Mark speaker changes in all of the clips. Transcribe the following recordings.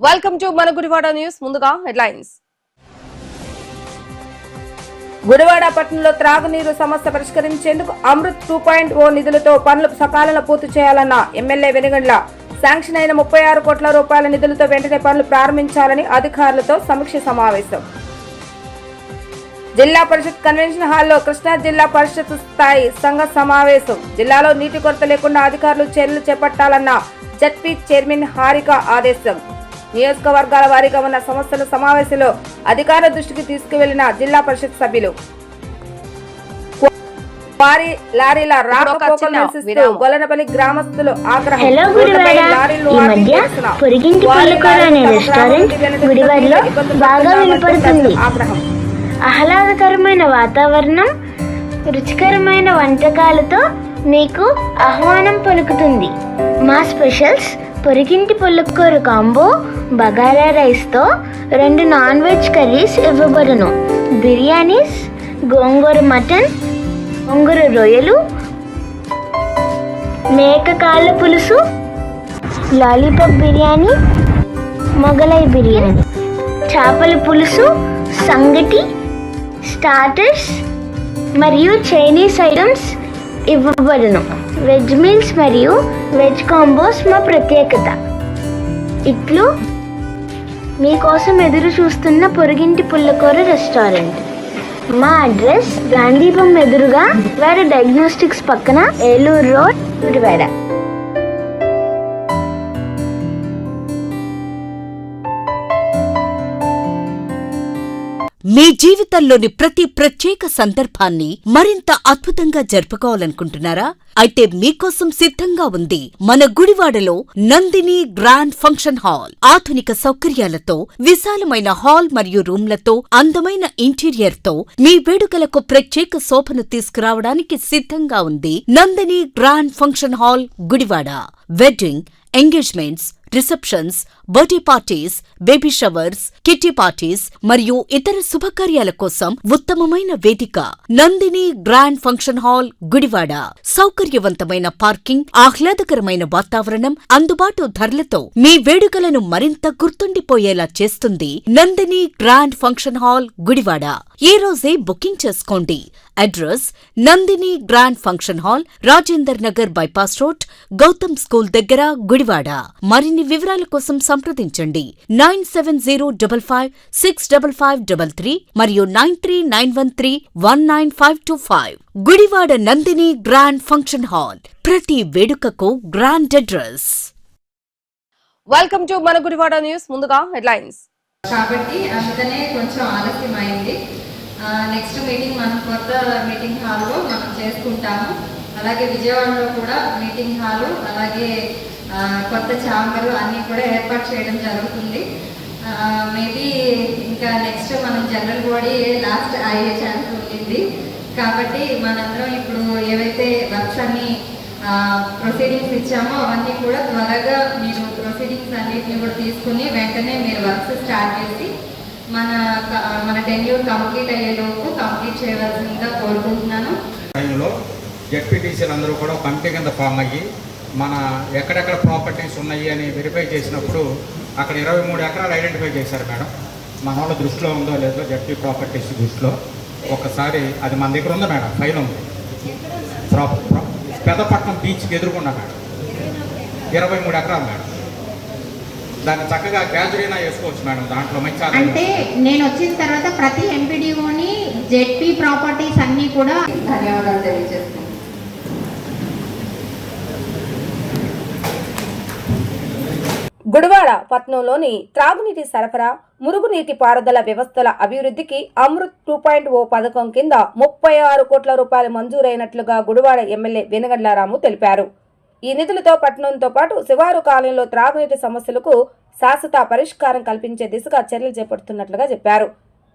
Speaker 1: Welcome to మన Gudivada news. ముందుగా headlines. Gudivada పట్టణంలో త్రాగునీరు సమస్య పరిష్కరించేందుకు అమృత్ 2.0 నిధులతో పనులు సకాలంలో పూర్తి చేయాలన్న ఎమ్మెల్యే వెనుగండ్ల. శాంక్షన్ అయిన 36 కోట్ల రూపాయల నిధులతో వెంటనే పనులు ప్రారంభించాలని అధికారులతో సమీక్ష సమావేశం. జిల్లా పరిషత్ కన్వెన్షన్ హాల్లో కృష్ణా జిల్లా పరిషత్ స్థాయి సంఘ సమావేశం. జిల్లాలో నీటి కొరత లేకుండా అధికారులు చర్యలు చేపట్టాలన్న జడ్పీ చైర్మన్ హారిక ఆదేశం. నియోజకవర్గాల వారీగా ఉన్న సమస్యల సమావేశంలో అధికారుల దృష్టికి తీసుకువెళ్లిన జిల్లా పరిషత్ సభ్యులు. లారీల రాకపోకలు నిరసిస్తూ గొల్లనపల్లి గ్రామస్తులు ఆగ్రహం.
Speaker 2: ఆహ్లాదకరమైన వాతావరణం, రుచికరమైన వంటకాలతో మీకు ఆహ్వానం పలుకుతుంది. మా స్పెషల్స్ పొరిగింటి పుల్లకూర కాంబో, బగారా రైస్తో 2 నాన్ వెజ్ కర్రీస్ ఇవ్వబడును. బిర్యానీస్, గోంగూర మటన్, గోంగూర రొయ్యలు, మేక కాళ్ళ పులుసు, లాలీపాప్ బిర్యానీ, మొగలై బిర్యానీ, చేపల పులుసు, సంగటి, స్టార్టర్స్ మరియు చైనీస్ ఐటమ్స్ ఇవ్వబడును. వెజ్ మీల్స్ మరియు వెజ్ కాంబోస్ మా ప్రత్యేకత. ఇట్లు మీకోసం ఎదురు చూస్తున్న పొరుగింటి పుల్లకూర రెస్టారెంట్. మా అడ్రస్ గాంధీపం ఎదురుగా వేడ డయాగ్నోస్టిక్స్ పక్కన, ఏలూరు రోడ్, గుడివాడ.
Speaker 3: మీ జీవితంలోని ప్రతి ప్రత్యేక సందర్భాన్ని మరింత అద్భుతంగా జరుపుకోవాలనుకుంటున్నారా? అయితే మీకోసం సిద్ధంగా ఉంది మన గుడివాడలో నందిని గ్రాండ్ ఫంక్షన్ హాల్. ఆధునిక సౌకర్యాలతో, విశాలమైన హాల్ మరియు రూమ్లతో, అందమైన ఇంటీరియర్ తో మీ వేడుకలకు ప్రత్యేక శోభను తీసుకురావడానికి సిద్ధంగా ఉంది Nandini grand function hall, Gudivada. Wedding, engagements, receptions, birthday parties, baby showers, kitty parties మరియు ఇతర శుభకార్యాల కోసం ఉత్తమమైన వేదిక Nandini grand function hall, Gudivada. సౌకర్యవంతమైన పార్కింగ్, ఆహ్లాదకరమైన వాతావరణం, అందుబాటు ధరలతో మీ వేడుకలను మరింత గుర్తుండిపోయేలా చేస్తుంది Nandini grand function hall, Gudivada. ఈ రోజే బుకింగ్ చేసుకోండి. Address Nandini grand function hall, Rajender Nagar bypass road, Gautam school దగ్గర, గుడివాడ. మరిన్ని వివరాల కోసం సంప్రదించండి 9705565533 మరియు 9391319525. Gudivada Nandini grand function hall, ప్రతి వేడుకకు గ్రాండ్ అడ్రస్.
Speaker 1: వెల్కమ్ టు మన గుడివాడ న్యూస్. ముందుగా హెడ్లైన్స్.
Speaker 4: కాబట్టి అందుకనే కొంచెం ఆలస్యం అయింది. నెక్స్ట్ మీటింగ్ మనం కొత్త మీటింగ్ హాల్లో మనం చేసుకుంటాము. అలాగే విజయవాడలో కూడా మీటింగ్ హాలు, అలాగే కొత్త ఛాంబరు అన్నీ కూడా ఏర్పాటు చేయడం జరుగుతుంది. మేబీ ఇంకా నెక్స్ట్ మనం జనరల్ బాడీ లాస్ట్ అయ్యే ఛాన్స్ ఉంటుంది. కాబట్టి మనందరం ఇప్పుడు ఏవైతే వర్క్స్ అన్ని ప్రొసీడింగ్స్ ఇచ్చామో అవన్నీ కూడా త్వరగా మీరు ప్రొసీడింగ్స్ అన్నిటిని కూడా తీసుకుని వెంటనే మీరు వర్క్స్ స్టార్ట్ చేసి మన టెన్యూర్ కంప్లీట్ అయ్యేలోపు కంప్లీట్ చేయవలసిందిగా కోరుకుంటున్నాను.
Speaker 5: టైంలో జెడ్పీటీసీలు అందరూ కూడా కమిటీ కింద ఫామ్ అయ్యి మన ఎక్కడెక్కడ ప్రాపర్టీస్ ఉన్నాయి అని వెరిఫై చేసినప్పుడు అక్కడ 23 ఎకరాలు ఐడెంటిఫై చేశారు మేడం. మన వాళ్ళ దృష్టిలో ఉందో లేదో జెడ్పీ ప్రాపర్టీస్ దృష్టిలో ఒకసారి అది మన దగ్గర ఉందా మేడం? ఫైల్ ఉంది. పెద్దపట్నం బీచ్కి ఎదురుకున్నా మేడం, 23 ఎకరాలు మేడం. దాన్ని చక్కగా గ్రాడ్యుయేట్గా వేసుకోవచ్చు మేడం. దాంట్లో మంచి
Speaker 6: అంటే నేను వచ్చిన తర్వాత ప్రతి ఎంపీడీఓని జెడ్పీ ప్రాపర్టీస్ అన్నీ కూడా
Speaker 4: ధన్యవాదాలు తెలియజేస్తున్నాను.
Speaker 1: గుడివాడ పట్టణంలోని త్రాగునీటి సరఫరా, మురుగునీటి పారుదల వ్యవస్థల అభివృద్ధికి అమృత్ 2.0 పథకం కింద 36 కోట్ల రూపాయలు మంజూరైనట్లుగా గుడివాడ ఎమ్మెల్యే వెనుగండ్ల రాము తెలిపారు. ఈ నిధులతో పట్టణంతో పాటు శివారు కాలనీలో త్రాగునీటి సమస్యలకు శాశ్వత పరిష్కారం కల్పించే దిశగా చర్యలు చేపడుతున్నట్లుగా చెప్పారు.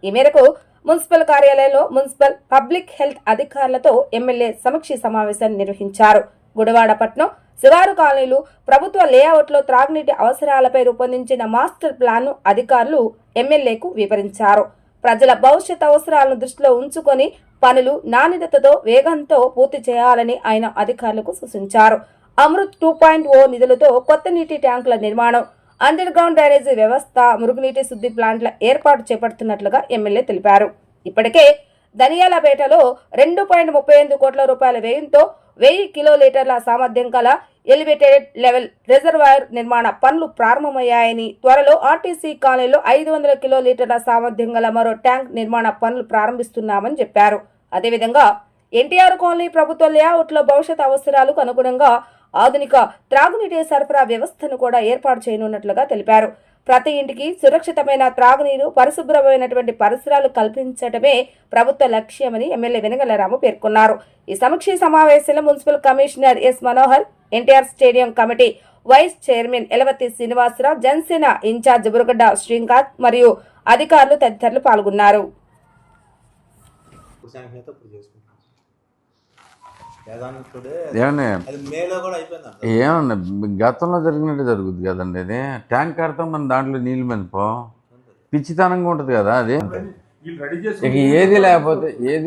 Speaker 1: ఈ మేరకు మున్సిపల్ కార్యాలయంలో మున్సిపల్ పబ్లిక్ హెల్త్ అధికారులతో ఎమ్మెల్యే సమీక్ష సమావేశాన్ని నిర్వహించారు. గుడివాడ పట్టణం శివారు కాలనీలు ప్రభుత్వ లేఅవుట్లో త్రాగునీటి అవసరాలపై రూపొందించిన మాస్టర్ ప్లాన్ను అధికారులు ఎమ్మెల్యేకు వివరించారు. ప్రజల భవిష్యత్ అవసరాలను దృష్టిలో ఉంచుకొని పనులు నాణ్యతతో వేగంతో పూర్తి చేయాలని ఆయన అధికారులకు సూచించారు. అమృత్ 2.0 నిధులతో కొత్త నీటి ట్యాంకుల నిర్మాణం, అండర్ గ్రౌండ్ డ్రైనేజీ వ్యవస్థ, మురుగునీటి శుద్ధి ప్లాంట్ల ఏర్పాటు చేపడుతున్నట్లుగా ఎమ్మెల్యే తెలిపారు. ఇప్పటికే ధనియాలపేటలో 2.38 కోట్ల రూపాయల వ్యయంతో 1000 కిలోలీటర్ల సామర్థ్యం గల ఎలివేటెడ్ లెవెల్ రిజర్వాయర్ నిర్మాణ పనులు ప్రారంభమయ్యాయని, త్వరలో ఆర్టీసీ కాలనీలో 500 కిలోలీటర్ల సామర్థ్యం గల మరో ట్యాంక్ నిర్మాణ పనులు ప్రారంభిస్తున్నామని చెప్పారు. అదేవిధంగా ఎన్టీఆర్ కాలనీ ప్రభుత్వ లేఅవుట్లో భవిష్యత్ అవసరాలకు అనుగుణంగా ఆధునిక త్రాగునీటి సరఫరా వ్యవస్థను కూడా ఏర్పాటు చేయనున్నట్లుగా తెలిపారు. ప్రతి ఇంటికి సురక్షితమైన త్రాగునీరు, పరిశుభ్రమైనటువంటి పరిసరాలు కల్పించడమే ప్రభుత్వ లక్ష్యమని ఎమ్మెల్యే వెనగళ్ల పేర్కొన్నారు. ఈ సమీక్ష సమావేశంలో municipal commissioner S Manohar, NTR stadium committee vice chairman Elavathi Srinivasarao, Janasena incharge Buragadda Srikanth మరియు అధికారులు తదితరులు పాల్గొన్నారు.
Speaker 7: ఏమన్నా గతంలో జరిగినట్టు జరుగుతుంది కదండి. అది ట్యాంక్ కడతాం, మన దాంట్లో నీళ్ళు మెనిపో పిచ్చితనంగా ఉంటుంది కదా అది. ఇక ఏది లేకపోతే ఏం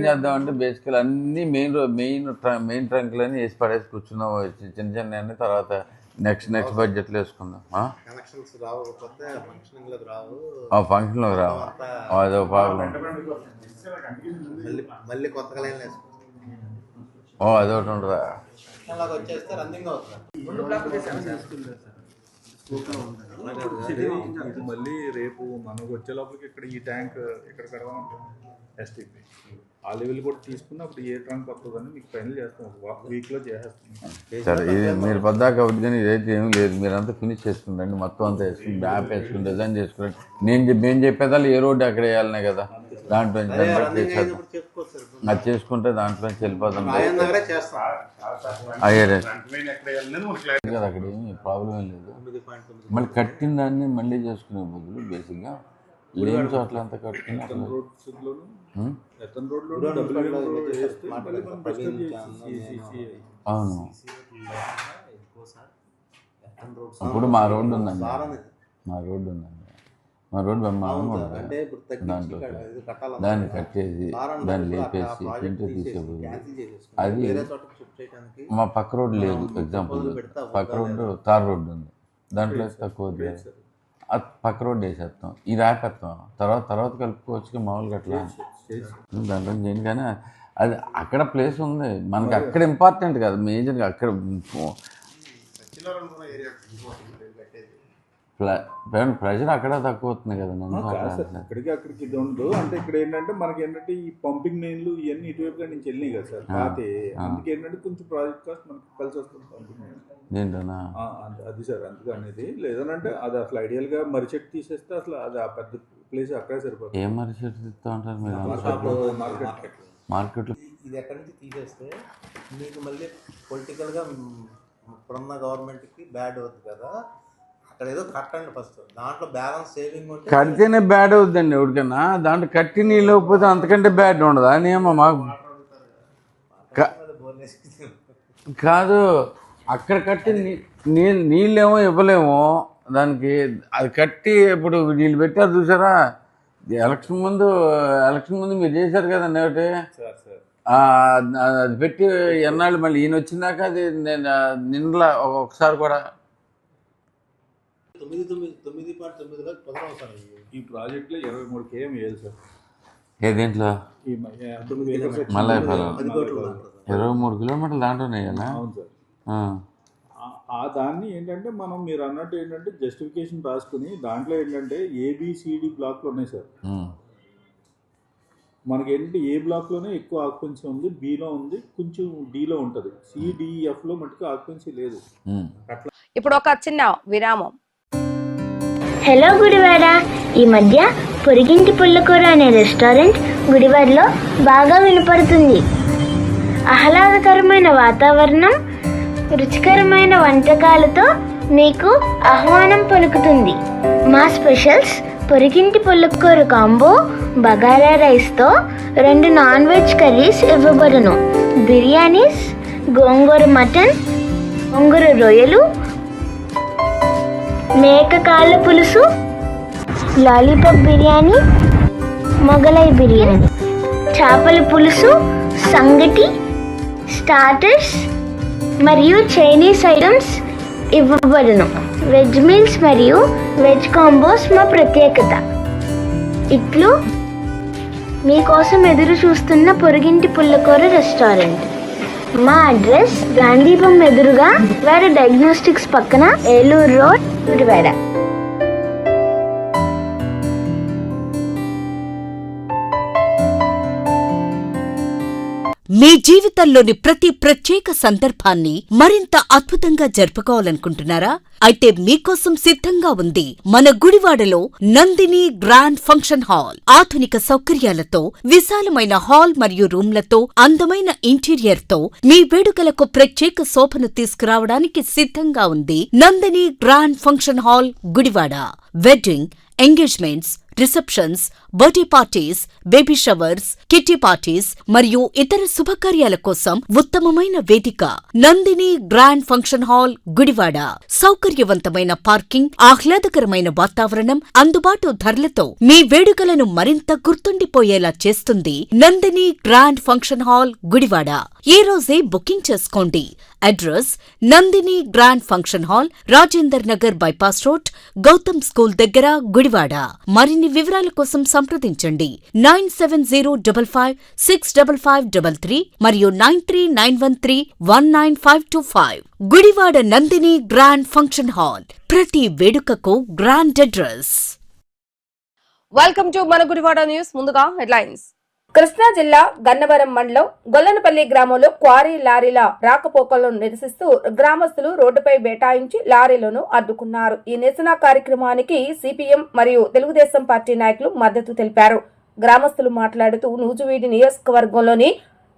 Speaker 7: చేద్దామంటే బేసికల్ అన్ని మెయిన్ ట్రంక్లని వేసి పడేసి కూర్చున్నాం. చిన్న చిన్న అన్ని తర్వాత నెక్స్ట్ బడ్జెట్లో వేసుకుందాం. ఫంక్షన్లోకి రావు, అదో ప్రాబ్లం. అదొకటి ఉండదా?
Speaker 8: మళ్ళీ రేపు మనకు వచ్చే లోపలికి ఇక్కడ ఈ ట్యాంక్ ఇక్కడ కడదామంటాం. ఎస్టీపీ ఆ లెవెల్ కూడా తీసుకున్నప్పుడు ఏ ట్యాంక్ వస్తుందని మీకు ఫైనల్ చేస్తాం. ఒక వీక్లో చేసేస్తాం.
Speaker 7: సరే, ఇది మీరు పద్దాక అవుతుంది కానీ ఇదైతే ఏం లేదు. మీరంతా ఫినిష్ చేసుకుంటండి, మొత్తం అంతా వేసుకుని మ్యాప్ వేసుకుని డిజైన్ చేసుకుని మేము చెప్పేదాళ్ళు ఏ రోడ్డు అక్కడ వేయాలనే కదా. దాంట్లో అది చేసుకుంటే దాంట్లో వెళ్ళిపోతాం కదా. అక్కడ ఏమి ప్రాబ్లం ఏం లేదు. మళ్ళీ కట్టిన దాన్ని మళ్ళీ చేసుకునే బదులు బేసిక్గా లేని చోట్ల అంతా కట్టుకుని అవును. ఇప్పుడు మా రోడ్డు ఉందండి, మా రోడ్డు బ్రహ్మాండంగా ఉంటుంది. దాంట్లో దాన్ని కట్టేసి దాన్ని లేపేసి ఇంట్లో తీసేపోయి అది మా పక్క రోడ్డు లేదు. ఎగ్జాంపుల్ పక్క రోడ్డు తార్ రోడ్డు ఉంది, దాంట్లో తక్కువ పక్క రోడ్డు వేసేస్తాం, ఇది ఆపేస్తాం. తర్వాత కలుపుకోవచ్చు మామూలుగా అట్లా దాంట్లో చేయండి. కానీ అది అక్కడ ప్లేస్ ఉంది మనకి, అక్కడ ఇంపార్టెంట్ కదా మేజర్గా. అక్కడ ప్రెషర్ అక్కడ తక్కువ అవుతుంది కదా.
Speaker 8: అక్కడికి ఇది ఉండదు. అంటే ఇక్కడ ఏంటంటే మనకి ఏంటంటే ఈ పంపింగ్ మెయిన్లు ఇవన్నీ ఇటువైపు నుంచి వెళ్ళినాయి కదా సార్ పాతే. అందుకే ఏంటంటే కొంచెం ప్రాజెక్ట్ కాస్ట్ మనకి కలిసి వస్తుంది పంపింగ్ మెయిన్
Speaker 7: ఏంటన్నా
Speaker 8: అది సార్. అందుకు అనేది లేదనంటే అది అసలు ఐడియల్ గా మర్రి చెట్టు తీసేస్తే అసలు అది ఆ పెద్ద ప్లేస్ అక్కడే సరిపోతుంది.
Speaker 7: ఏం మర్రి చెట్టు తీస్తా ఉంటారు మీరు మార్కెట్లో?
Speaker 9: ఇది ఎక్కడి నుంచి తీసేస్తే మీకు మళ్ళీ పొలిటికల్గా ఇప్పుడున్న గవర్నమెంట్కి బ్యాడ్ అవుతుంది కదా. అక్కడ ఏదో కట్టండి ఫస్ట్, దాంట్లో బ్యాలెన్స్ సేవింగ్ ఉంటే
Speaker 7: కడితేనే బ్యాడ్ అవుతుందండి ఎవరికైనా. దాంట్లో కట్టి నీళ్ళు పోతే అంతకంటే బ్యాడ్ ఉండదు అని ఏమో మాకు కాదు. అక్కడ కట్టి నీళ్ళేమో ఇవ్వలేము దానికి. అది కట్టి ఇప్పుడు వీళ్ళు పెట్టారు చూసారా, ఎలక్షన్ ముందు మీరు చేశారు కదండి ఒకటి. అది పెట్టి ఎన్నాళ్ళు మళ్ళీ ఈయన వచ్చిందాక అది నిండ్లా ఒకసారి కూడా
Speaker 9: 9.9లో
Speaker 8: ఈ ప్రాజెక్ట్ లో 23 km వేయాలి సార్.
Speaker 7: ఏ దీంట్లో మళ్ళీ 23 కిలోమీటర్లు దాంట్లోనే వేయాలా?
Speaker 8: అవును సార్. ఆ దాన్ని ఏంటంటే మీరు అన్నట్టు ఏంటంటే జస్టిఫికేషన్ రాసుకుని దాంట్లో ఏంటంటే ఏబిసిడి బ్లాక్లు ఉన్నాయి సార్. మనకి ఏంటంటే ఏ బ్లాక్లోనే ఎక్కువ ఆక్యుపెన్సీ ఉంది, బిలో ఉంది, కొంచెం డిలో ఉంటుంది, సిడిఎఫ్లో మటుకు ఆక్యుపెన్సీ లేదు.
Speaker 1: ఇప్పుడు ఒక చిన్న విరామం.
Speaker 2: హలో గుడివాడ. ఈ మధ్య పొరిగింటి పుల్లకూర అనే రెస్టారెంట్ గుడివాడలో బాగా వినపడుతుంది. ఆహ్లాదకరమైన వాతావరణం, రుచికరమైన వంటకాలతో మీకు ఆహ్వానం పలుకుతుంది. మా స్పెషల్స్ పొరిగింటి పుల్లకూర కాంబో, బగారా రైస్తో 2 నాన్ వెజ్ కర్రీస్ ఇవ్వబడును. బిర్యానీస్, గోంగూర మటన్, గోంగూర రొయ్యలు, మేక కాళ్ళ పులుసు, లాలీపాప్ బిర్యానీ, మొగలై బిర్యానీ, చేపల పులుసు, సంగటి, స్టార్టర్స్ మరియు చైనీస్ ఐటమ్స్ ఇవ్వబడును. వెజ్ మీల్స్ మరియు వెజ్ కాంబోస్ మా ప్రత్యేకత. ఇట్లు మీకోసం ఎదురు చూస్తున్న పొరుగింటి పుల్లకూర రెస్టారెంట్. మా అడ్రస్ గాంధీపం ఎదురుగా వేడ డయాగ్నోస్టిక్స్ పక్కన ఏలూరు రోడ్, గుడివాడ.
Speaker 3: మీ జీవితంలోని ప్రతి ప్రత్యేక సందర్భాన్ని మరింత అద్భుతంగా జరుపుకోవాలనుకుంటున్నారా? అయితే మీకోసం సిద్ధంగా ఉంది మన గుడివాడలో నందిని గ్రాండ్ ఫంక్షన్ హాల్. ఆధునిక సౌకర్యాలతో, విశాలమైన హాల్ మరియు రూమ్లతో, అందమైన ఇంటీరియర్ తో మీ వేడుకలకు ప్రత్యేక శోభను తీసుకురావడానికి సిద్ధంగా ఉంది Nandini grand function hall, Gudivada. Wedding, engagements, receptions, birthday parties, baby showers, kitty parties మరియు ఇతర శుభకార్యాల కోసం ఉత్తమమైన వేదిక Nandini grand function hall, Gudivada. సౌకర్యవంతమైన పార్కింగ్, ఆహ్లాదకరమైన వాతావరణం, అందుబాటు ధరలతో మీ వేడుకలను మరింత గుర్తుండిపోయేలా చేస్తుంది Nandini grand function hall, Gudivada. ఈ రోజే బుకింగ్ చేసుకోండి. Address Nandini grand function hall, Rajender Nagar bypass road, Gautam school దగ్గర, గుడివాడ. మరిన్ని వివరాల కోసం సంప్రదించండి 9705565533 మరియు 9391319525. Gudivada Nandini grand function hall, ప్రతి వేడుకకు గ్రాండ్ అడ్రస్.
Speaker 1: వెల్కమ్ టు మన గుడివాడ న్యూస్. ముందుగా హెడ్లైన్స్. కృష్ణా జిల్లా గన్నవరం మండలం గొల్లనపల్లి గ్రామంలో క్వారీ లారీల రాకపోకలను నిరసిస్తూ గ్రామస్తులు రోడ్డుపై బైఠాయించి లారీలను అడ్డుకున్నారు. ఈ నిరసన కార్యక్రమానికి సిపిఎం మరియు తెలుగుదేశం పార్టీ నాయకులు మద్దతు తెలిపారు. గ్రామస్తులు మాట్లాడుతూ నూజువీడి నియోజకవర్గంలోని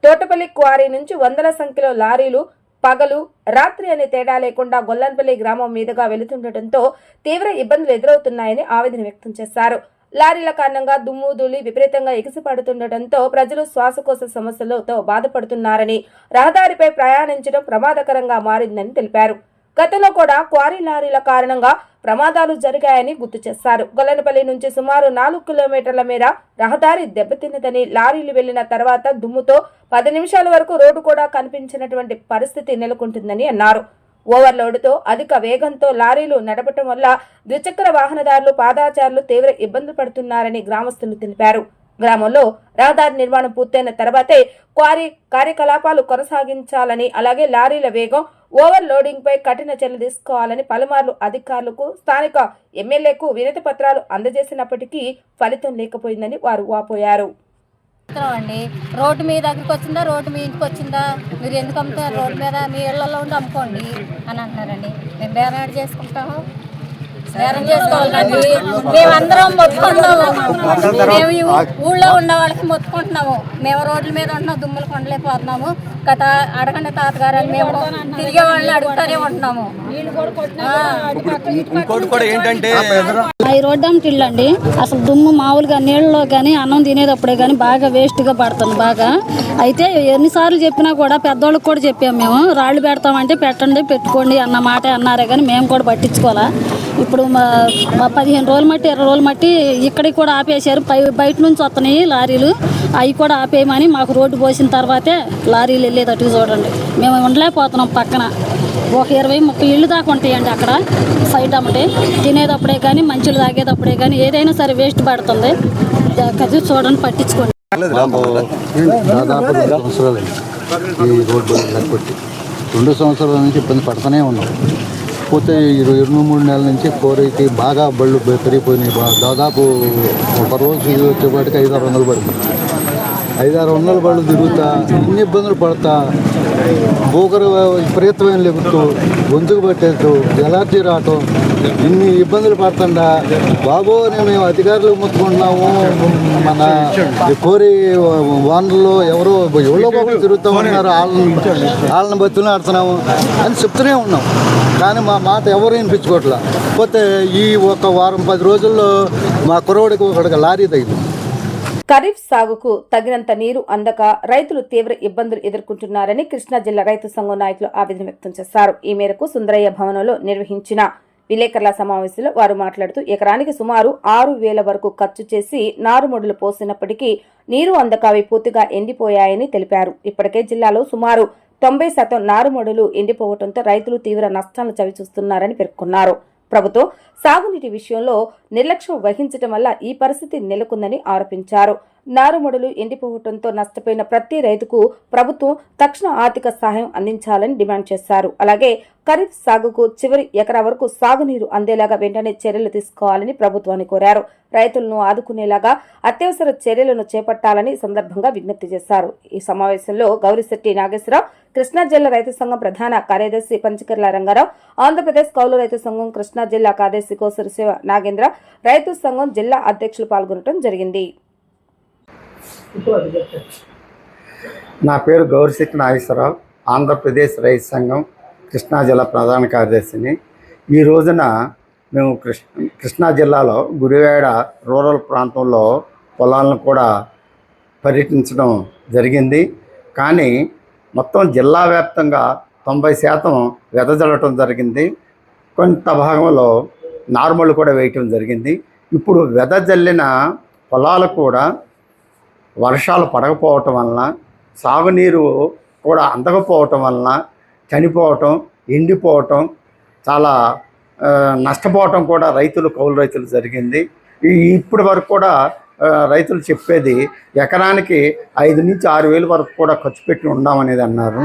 Speaker 1: తోటపల్లి క్వారీ నుంచి వందల సంఖ్యలో లారీలు పగలు రాత్రి అనే తేడా లేకుండా గొల్లనపల్లి గ్రామం మీదుగా వెళుతుండటంతో తీవ్ర ఇబ్బందులు ఎదురవుతున్నాయని ఆవేదన వ్యక్తం చేశారు. లారీల కారణంగా దుమ్ము ధూళి విపరీతంగా ఎగిసిపడుతుండటంతో ప్రజలు శ్వాసకోశ సమస్యలతో బాధపడుతున్నారని, రహదారిపై ప్రయాణించడం ప్రమాదకరంగా మారిందని తెలిపారు. గతంలో కూడా క్వారీ లారీల కారణంగా ప్రమాదాలు జరిగాయని గుర్తు చేశారు. గొల్లనపల్లి నుంచి సుమారు 4 కిలోమీటర్ల మేర రహదారి దెబ్బతిన్నదని, లారీలు వెళ్లిన తర్వాత దుమ్ముతో 10 నిమిషాల వరకు రోడ్డు కూడా కనిపించినటువంటి పరిస్థితి నెలకొంటుందని అన్నారు. ఓవర్లోడ్తో అధిక వేగంతో లారీలు నడపటం వల్ల ద్విచక్ర వాహనదారులు, పాదాచారులు తీవ్ర ఇబ్బందులు పడుతున్నారని గ్రామస్తులు తెలిపారు. గ్రామంలో రహదారి నిర్మాణం పూర్తయిన తర్వాతే క్వారీ కార్యకలాపాలు కొనసాగించాలని, అలాగే లారీల వేగం, ఓవర్లోడింగ్ పై కఠిన చర్యలు తీసుకోవాలని పలుమార్లు అధికారులకు, స్థానిక ఎమ్మెల్యేకు వినతి పత్రాలు అందజేసినప్పటికీ ఫలితం లేకపోయిందని వారు వాపోయారు.
Speaker 10: అండి రోడ్డు మీ దగ్గరికి వచ్చిందా, రోడ్డు మీ ఇంటికి వచ్చిందా, మీరు ఎందుకు అమ్ముతారు రోడ్డు మీద, మీ ఇళ్లలో ఉండి అమ్ముకోండి అని అంటున్నారండి. మేము బేరం చేసుకుంటాము, బేరం చేసుకోవాలండి. మేమందరం మొత్తుకుంటున్నాము, మేము ఊళ్ళో ఉన్న వాళ్ళకి మొత్తుకుంటున్నాము. మేము రోడ్ల మీద ఉంటున్నాం, దుమ్ములు కొండలేకపోతున్నాము. గత అడగండి తాతగారు అని మేము తిరిగే వాళ్ళని అడుగుతానే ఉంటున్నాము.
Speaker 11: ఈ రోడ్డు అంటే ఇల్లు అండి, అసలు దుమ్ము మామూలుగా నీళ్ళలో కానీ అన్నం తినేటప్పుడే కానీ బాగా వేస్ట్గా పడుతుంది బాగా. అయితే ఎన్నిసార్లు చెప్పినా కూడా పెద్దోళ్ళకి కూడా చెప్పాము మేము, రాళ్ళు పెడతామంటే పెట్టండి పెట్టుకోండి అన్న మాట అన్నారే కానీ మేము కూడా పట్టించుకోవాలా. ఇప్పుడు మా 15 రోజులు మట్టి 20 రోజులు మట్టి ఇక్కడికి కూడా ఆపేశారు. బయట నుంచి వస్తున్నాయి లారీలు, అవి కూడా ఆపేయమని మాకు రోడ్డు పోసిన తర్వాతే లారీలు వెళ్ళేటట్టు చూడండి. మేము ఉండలేకపోతున్నాం. పక్కన ఒక 20-30 ఇళ్ళు దాకా ఉంటాయండి అక్కడ సైట్ అమ్మటే. తినేటప్పుడే కానీ, మంచులు తాగేటప్పుడే కానీ ఏదైనా సరే వేస్ట్ పడుతుంది. అది చూడండి, పట్టించుకోండి.
Speaker 12: దాదాపు 2 సంవత్సరాలండి ఈ రోడ్డు కొట్టి 2 సంవత్సరాల నుంచి ఇబ్బంది పడుతూనే ఉన్నాం. పోతే 23 నెలల నుంచి కోరికి బాగా బళ్ళు పెరిగిపోయినాయి. దాదాపు ఒక రోజు వచ్చేపాటికి 500-600 పడుతుంది. 500-600 బళ్ళు తిరుగుతా ఇన్ని ఇబ్బందులు పడతా, బోకరు విపరీతమైన లేపుతూ, గొంతుకు పట్టేస్తూ, ఎలర్జీ రావటం, ఇన్ని ఇబ్బందులు పడుతుండా బాబు అని మేము అధికారులు మొత్తుకుంటున్నాము. మన కోరి వానల్లో ఎవరో బాబులు తిరుగుతూ ఉన్నారు, వాళ్ళని బతులు ఆడుతున్నాము అని చెప్తూనే ఉన్నాం. కానీ మా మాట ఎవరు వినిపించుకోవట్లా. పోతే ఈ ఒక వారం 10 రోజుల్లో మా కురవాడికి ఒకటికి లారీ తగిలింది.
Speaker 1: ఖరీఫ్ సాగుకు తగినంత నీరు అందక రైతులు తీవ్ర ఇబ్బందులు ఎదుర్కొంటున్నారని కృష్ణా జిల్లా రైతు సంఘం నాయకులు ఆవేదన వ్యక్తం చేశారు. ఈ మేరకు సుందరయ్య భవనంలో నిర్వహించిన విలేకరుల సమావేశంలో వారు మాట్లాడుతూ ఎకరానికి సుమారు 6,000 వరకు ఖర్చు చేసి నారుమడులు పోసినప్పటికీ నీరు అందక అవి పూర్తిగా ఎండిపోయాయని తెలిపారు. ఇప్పటికే జిల్లాలో సుమారు 90% నారుమడులు ఎండిపోవడంతో రైతులు తీవ్ర నష్టాలను చవిచూస్తున్నారని పేర్కొన్నారు. ప్రభుత్వం సాగునీటి విషయంలో నిర్లక్ష్యం వహించడం వల్ల ఈ పరిస్థితి నెలకొందని ఆరోపించారు. నారుమడులు ఎండిపోవడంతో నష్టపోయిన ప్రతి రైతుకు ప్రభుత్వం తక్షణ ఆర్థిక సహాయం అందించాలని డిమాండ్ చేశారు. అలాగే ఖరీఫ్ సాగుకు చివరి ఎకరా వరకు సాగునీరు అందేలాగా వెంటనే చర్యలు తీసుకోవాలని ప్రభుత్వాన్ని కోరారు. రైతులను ఆదుకునేలాగా అత్యవసర చర్యలను చేపట్టాలని సందర్భంగా విజ్ఞప్తి చేశారు. ఈ సమావేశంలో గౌరిశెట్టి నాగేశ్వరరావు, కృష్ణా జిల్లా రైతు సంఘం ప్రధాన కార్యదర్శి పంచకర్ల రంగారావు, ఆంధ్రప్రదేశ్ కౌలు రైతు సంఘం కృష్ణా జిల్లా కార్యదర్శి కోసరిశివ నాగేంద్ర, రైతు సంఘం జిల్లా అధ్యక్షులు పాల్గొనడం జరిగింది.
Speaker 12: నా పేరు గౌరిశెట్టి నాగేశ్వరరావు, ఆంధ్రప్రదేశ్ రైతు సంఘం కృష్ణా జిల్లా ప్రధాన కార్యదర్శిని. ఈ రోజున మేము కృష్ణా జిల్లాలో గుడివాడ రూరల్ ప్రాంతంలో పొలాలను కూడా పర్యటించడం జరిగింది. కానీ మొత్తం జిల్లా వ్యాప్తంగా 90% వెదజల్లటం జరిగింది. కొంత భాగంలో నార్మల్ కూడా వేయటం జరిగింది. ఇప్పుడు వెదజల్లిన పొలాలు కూడా వర్షాలు పడకపోవటం వలన, సాగునీరు కూడా అందకపోవటం వలన చనిపోవటం, ఎండిపోవటం, చాలా నష్టపోవటం కూడా కౌలు రైతులు జరిగింది. ఇప్పటి వరకు కూడా రైతులు చెప్పేది ఎకరానికి 5 నుంచి 6 వేల వరకు కూడా ఖర్చు పెట్టి ఉన్నామనేది అన్నారు.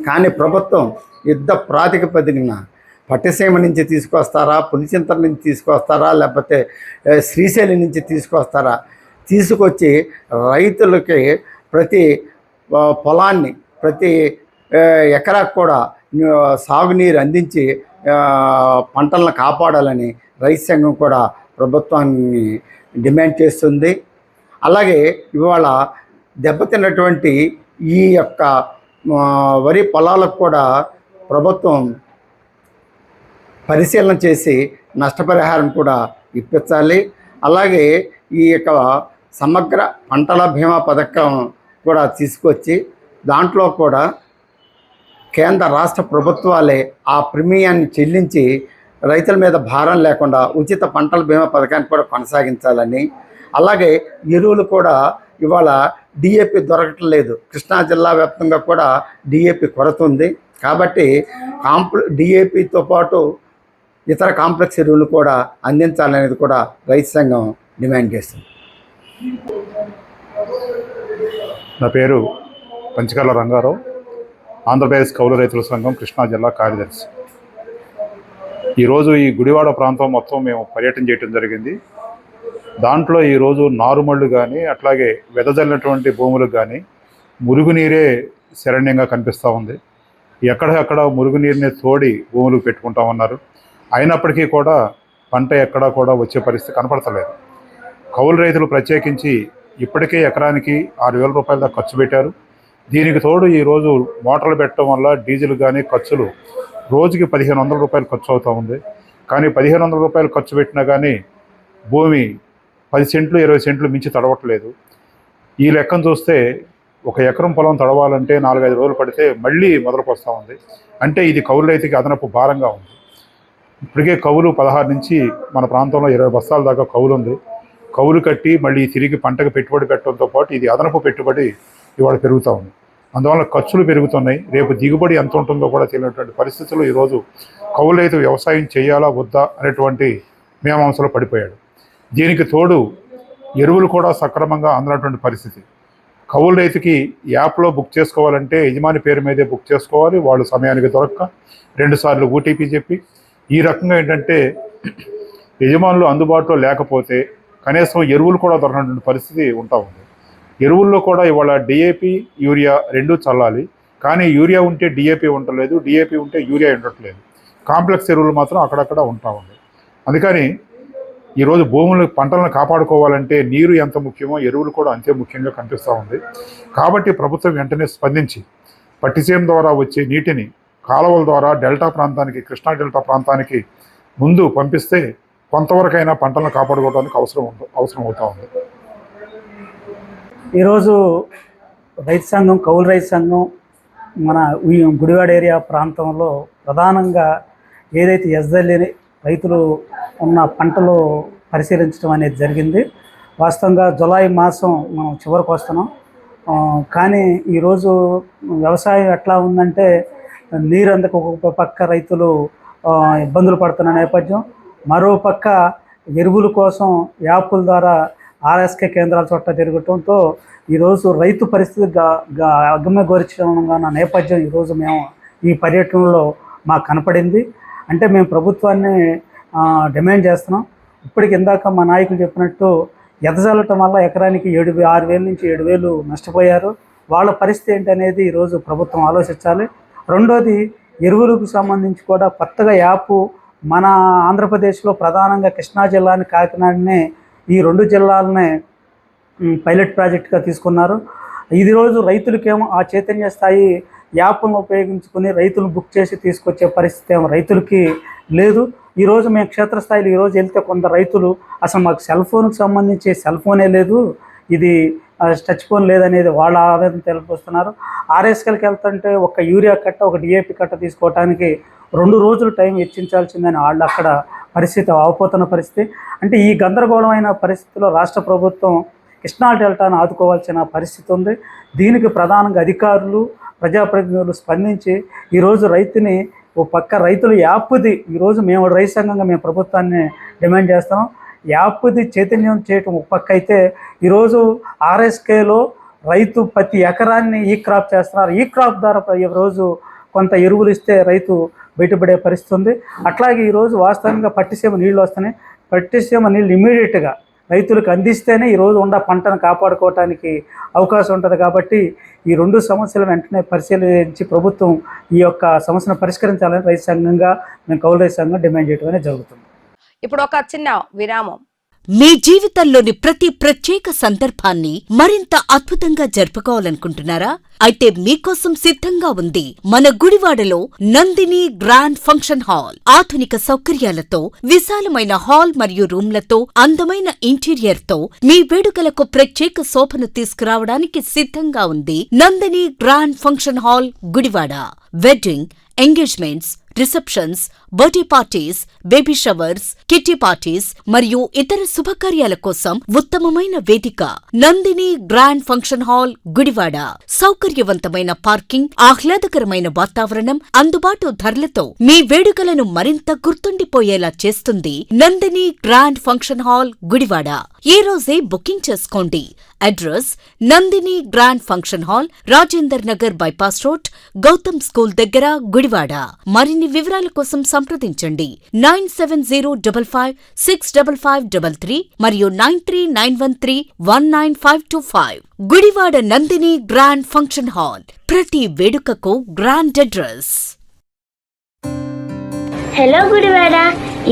Speaker 12: కానీ ప్రభుత్వం యుద్ధ ప్రాతిపదికన పట్టిసీమ నుంచి తీసుకొస్తారా, పులిచింతల నుంచి తీసుకొస్తారా, లేకపోతే శ్రీశైలం నుంచి తీసుకొస్తారా, తీసుకొచ్చి రైతులకి ప్రతి పొలాన్ని ప్రతి ఎకరాకు కూడా సాగునీరు అందించి పంటలను కాపాడాలని రైతు సంఘం కూడా ప్రభుత్వాన్ని డిమాండ్ చేస్తుంది. అలాగే ఇవాళ దెబ్బతిన్నటువంటి ఈ యొక్క వరి పొలాలకు కూడా ప్రభుత్వం పరిశీలన చేసి నష్టపరిహారం కూడా ఇప్పించాలి. అలాగే ఈ యొక్క సమగ్ర పంటల బీమా పథకం కూడా తీసుకొచ్చి దాంట్లో కూడా కేంద్ర రాష్ట్ర ప్రభుత్వాలే ఆ ప్రీమియాన్ని చెల్లించి రైతుల మీద భారం లేకుండా ఉచిత పంటల బీమా పథకాన్ని కూడా కొనసాగించాలని, అలాగే ఎరువులు కూడా ఇవాళ డిఏపి దొరకటం లేదు. కృష్ణా జిల్లా వ్యాప్తంగా కూడా డిఏపి కొరత ఉంది. కాబట్టి డిఏపితో పాటు ఇతర కాంప్లెక్స్ ఎరువులు కూడా అందించాలనేది కూడా రైతు సంఘం డిమాండ్ చేస్తుంది.
Speaker 8: నా పేరు పంచకర్ల రంగారావు, ఆంధ్రప్రదేశ్ కౌలు రైతుల సంఘం కృష్ణా జిల్లా కార్యదర్శి. ఈరోజు ఈ గుడివాడ ప్రాంతం మొత్తం మేము పర్యటన చేయడం జరిగింది. దాంట్లో ఈరోజు నారుమళ్ళు కానీ అట్లాగే వెదజల్లినటువంటి భూములకు కానీ మురుగునీరే శరణ్యంగా కనిపిస్తూ ఉంది. ఎక్కడెక్కడ మురుగునీరుని తోడి భూములకు పెట్టుకుంటామన్నారు. అయినప్పటికీ కూడా పంట ఎక్కడా కూడా వచ్చే పరిస్థితి కనపడతలేదు. కౌలు రైతులు ప్రత్యేకించి ఇప్పటికే ఎకరానికి 6,000 రూపాయల దాకా ఖర్చు పెట్టారు. దీనికి తోడు ఈరోజు మోటార్లు పెట్టడం వల్ల డీజిల్ కానీ ఖర్చులు రోజుకి 1,500 రూపాయలు ఖర్చు అవుతూ ఉంది. కానీ 1,500 రూపాయలు ఖర్చు పెట్టినా కానీ భూమి 10 సెంట్లు 20 సెంట్లు మించి తడవట్లేదు. ఈ లెక్కను చూస్తే ఒక ఎకరం పొలం తడవాలంటే 4-5 రోజులు పడితే మళ్ళీ మొదలుకు వస్తూ ఉంది. అంటే ఇది కౌలు రైతుకి అదనపు భారంగా ఉంది. ఇప్పటికే కౌలు 16 నుంచి మన ప్రాంతంలో 20 బస్తాల దాకా కౌలు ఉంది. కౌలు కట్టి మళ్ళీ తిరిగి పంటకు పెట్టుబడి పెట్టడంతో పాటు ఇది అదనపు పెట్టుబడి ఇవాళ పెరుగుతూ ఉంది. అందువల్ల ఖర్చులు పెరుగుతున్నాయి. రేపు దిగుబడి ఎంత ఉంటుందో కూడా తెలియనటువంటి పరిస్థితుల్లో ఈరోజు కౌలు రైతు వ్యవసాయం చేయాలా వద్దా అనేటువంటి మీమాంసలో పడిపోయాడు. దీనికి తోడు ఎరువులు కూడా సక్రమంగా అందనటువంటి పరిస్థితి. కౌలు రైతుకి యాప్లో బుక్ చేసుకోవాలంటే యజమాని పేరు మీదే బుక్ చేసుకోవాలి. వాళ్ళు సమయానికి దొరక్క 2 సార్లు ఓటీపీ చెప్పి ఈ రకంగా ఏంటంటే యజమానులు అందుబాటులో లేకపోతే కనీసం ఎరువులు కూడా దొరకనటువంటి పరిస్థితి ఉంటా ఉంది. ఎరువుల్లో కూడా ఇవాళ డిఏపి యూరియా 2 చల్లాలి. కానీ యూరియా ఉంటే డిఏపి ఉండట్లేదు, డిఏపి ఉంటే యూరియా ఉండట్లేదు. కాంప్లెక్స్ ఎరువులు మాత్రం అక్కడక్కడ ఉంటా ఉంది. అందుకని ఈరోజు భూములు పంటలను కాపాడుకోవాలంటే నీరు ఎంత ముఖ్యమో ఎరువులు కూడా అంతే ముఖ్యంగా కనిపిస్తూ ఉంది. కాబట్టి ప్రభుత్వం వెంటనే స్పందించి పట్టిసీమ ద్వారా వచ్చే నీటిని కాలువల ద్వారా డెల్టా ప్రాంతానికి, కృష్ణా డెల్టా ప్రాంతానికి ముందు పంపిస్తే కొంతవరకైనా పంటలను కాపాడుకోవడానికి అవసరం అవుతూ ఉంది.
Speaker 13: ఈరోజు రైతు సంఘం, కౌలు రైతు సంఘం మన గుడివాడ ఏరియా ప్రాంతంలో ప్రధానంగా ఏదైతే ఎస్ఎల్ఏ రైతులు ఉన్న పంటలు పరిశీలించడం అనేది జరిగింది. వాస్తవంగా జులై మాసం మనం చివరికి వస్తున్నాం. కానీ ఈరోజు వ్యవసాయం ఎట్లా ఉందంటే నీరు అందక ఒక పక్క రైతులు ఇబ్బందులు పడుతున్న నేపథ్యం, మరోపక్క ఎరువుల కోసం యాప్ల ద్వారా ఆర్ఎస్కే కేంద్రాల చుట్టూ తిరగటంతో ఈరోజు రైతు పరిస్థితి అగమ్య గోచరంగా ఉన్న నేపథ్యం ఈరోజు మేము ఈ పర్యటనలో మాకు కనపడింది. అంటే మేము ప్రభుత్వాన్ని డిమాండ్ చేస్తున్నాం. ఇప్పటికి ఇందాక మా నాయకులు చెప్పినట్టు ఎదజల్లటం వల్ల ఎకరానికి 6,000 నుంచి 7,000 నష్టపోయారు. వాళ్ళ పరిస్థితి ఏంటనేది ఈరోజు ప్రభుత్వం ఆలోచించాలి. రెండోది, ఎరువులకు సంబంధించి కూడా కొత్తగా యాప్ మన ఆంధ్రప్రదేశ్లో ప్రధానంగా కృష్ణా జిల్లాని, కాకినాడని, ఈ 2 జిల్లాలనే పైలట్ ప్రాజెక్టుగా తీసుకున్నారు. ఇది రోజు రైతులకేమో ఆ చైతన్య స్థాయి యాప్ను ఉపయోగించుకుని రైతులు బుక్ చేసి తీసుకొచ్చే పరిస్థితి ఏమో రైతులకి లేదు. ఈరోజు మేము క్షేత్రస్థాయిలో ఈరోజు వెళ్తే కొంత రైతులు అసలు మాకు సెల్ ఫోన్కి సంబంధించి సెల్ ఫోనే లేదు, ఇది టచ్ ఫోన్ లేదనేది వాళ్ళ ఆవేదన తెలిపిస్తున్నారు. ఆర్ఎస్కేలకు వెళ్తుంటే ఒక యూరియా కట్ట, ఒక డిఏపి కట్ట తీసుకోవడానికి 2 రోజులు టైం వెచ్చించాల్సిందని వాళ్ళు అక్కడ పరిస్థితి అవపోతున్న పరిస్థితి. అంటే ఈ గందరగోళమైన పరిస్థితిలో రాష్ట్ర ప్రభుత్వం కృష్ణా డెల్టాను ఆదుకోవాల్సిన పరిస్థితి ఉంది. దీనికి ప్రధానంగా అధికారులు, ప్రజాప్రతినిధులు స్పందించి ఈరోజు రైతుని ఓ పక్క రైతులు యాప్ది ఈరోజు మేము రైతు సంఘంగా మేము ప్రభుత్వాన్ని డిమాండ్ చేస్తున్నాం. యాప్ది చైతన్యం చేయటం ఒక పక్క అయితే, ఈరోజు ఆర్ఎస్కేలో రైతు ప్రతి ఎకరాన్ని ఈ క్రాప్ చేస్తున్నారు. ఈ క్రాప్ ద్వారా ఈరోజు కొంత ఎరువులు ఇస్తే రైతు బయటపడే పరిస్థితి ఉంది. అట్లాగే ఈరోజు వాస్తవంగా పట్టిసీమ నీళ్ళు వస్తున్నాయి. పట్టిసీమ నీళ్ళు ఇమీడియట్గా రైతులకు అందిస్తేనే ఈరోజు ఉన్న పంటను కాపాడుకోవడానికి అవకాశం ఉంటుంది. కాబట్టి ఈ 2 సమస్యలు వెంటనే పరిశీలించి ప్రభుత్వం ఈ యొక్క సమస్యను పరిష్కరించాలని రైతు సంఘంగా మేము కౌలు రైతు సంఘం డిమాండ్ చేయడం అనేది జరుగుతుంది.
Speaker 1: ఇప్పుడు ఒక చిన్న విరామం.
Speaker 3: మీ జీవితంలోని ప్రతి ప్రత్యేక సందర్భాన్ని మరింత అద్భుతంగా జరుపుకోవాలనుకుంటున్నారా? అయితే మీకోసం సిద్ధంగా ఉంది మన గుడివాడలో నందిని గ్రాండ్ ఫంక్షన్ హాల్. ఆధునిక సౌకర్యాలతో, విశాలమైన హాల్ మరియు రూమ్లతో, అందమైన ఇంటీరియర్ తో మీ వేడుకలకు ప్రత్యేక శోభను తీసుకురావడానికి సిద్ధంగా ఉంది Nandini grand function hall, Gudivada. Wedding, engagements, receptions, birthday parties, baby showers, kitty parties మరియు ఇతర శుభకార్యాల కోసం ఉత్తమమైన వేదిక Nandini grand function hall, Gudivada. సౌకర్యవంతమైన పార్కింగ్, ఆహ్లాదకరమైన వాతావరణం, అందుబాటు ధరలతో మీ వేడుకలను మరింత గుర్తుండిపోయేలా చేస్తుంది Nandini grand function hall, Gudivada. ఈ రోజే బుకింగ్ చేసుకోండి. Address Nandini grand function hall, Rajender Nagar bypass road, Gautam school దగ్గర, గుడివాడ. మరిన్ని వివరాల కోసం సంప్రదించండి 9705565533 మరియు 9391319525. Gudivada Nandini grand function hall. ప్రతి వేడుకకు గ్రాండ్ అడ్రస్.
Speaker 2: హలో గుడివాడ.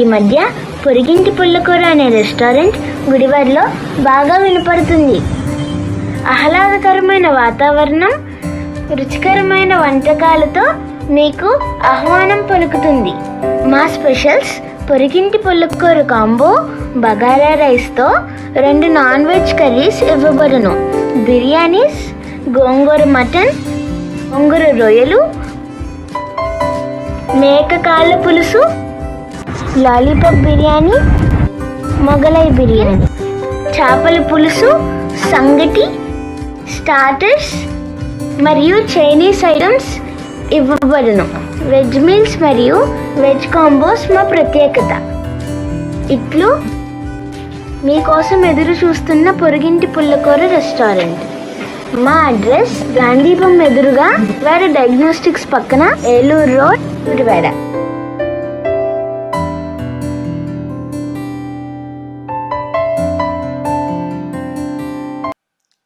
Speaker 2: ఈ మధ్య పొరిగింటి పుల్లకూర అనే రెస్టారెంట్ గుడివాడలో బాగా వినపడుతుంది. ఆహ్లాదకరమైన వాతావరణం, రుచికరమైన వంటకాలతో మీకు ఆహ్వానం పలుకుతుంది. మా స్పెషల్స్ పొరిగింటి పుల్లకూర కాంబో, బగారా రైస్తో 2 నాన్ వెజ్ కర్రీస్ ఇవ్వబడును. బిర్యానీస్, గోంగూర మటన్, గోంగూర రొయ్యలు, మేక కాళ్ళ పులుసు, లాలీపాప్ బిర్యానీ, మొగలై బిర్యానీ, చేపల పులుసు, సంగటి, స్టార్టర్స్ మరియు చైనీస్ ఐటమ్స్ ఇవ్వబడును. వెజ్ మీల్స్ మరియు వెజ్ కాంబోస్ మా ప్రత్యేకత. ఇట్లు మీకోసం ఎదురు చూస్తున్న పొరిగింటి పుల్లకూర రెస్టారెంట్. మా అడ్రస్ గాంధీపం ఎదురుగా, వేడ డయాగ్నోస్టిక్స్ పక్కన, Eluru road, Gudivada.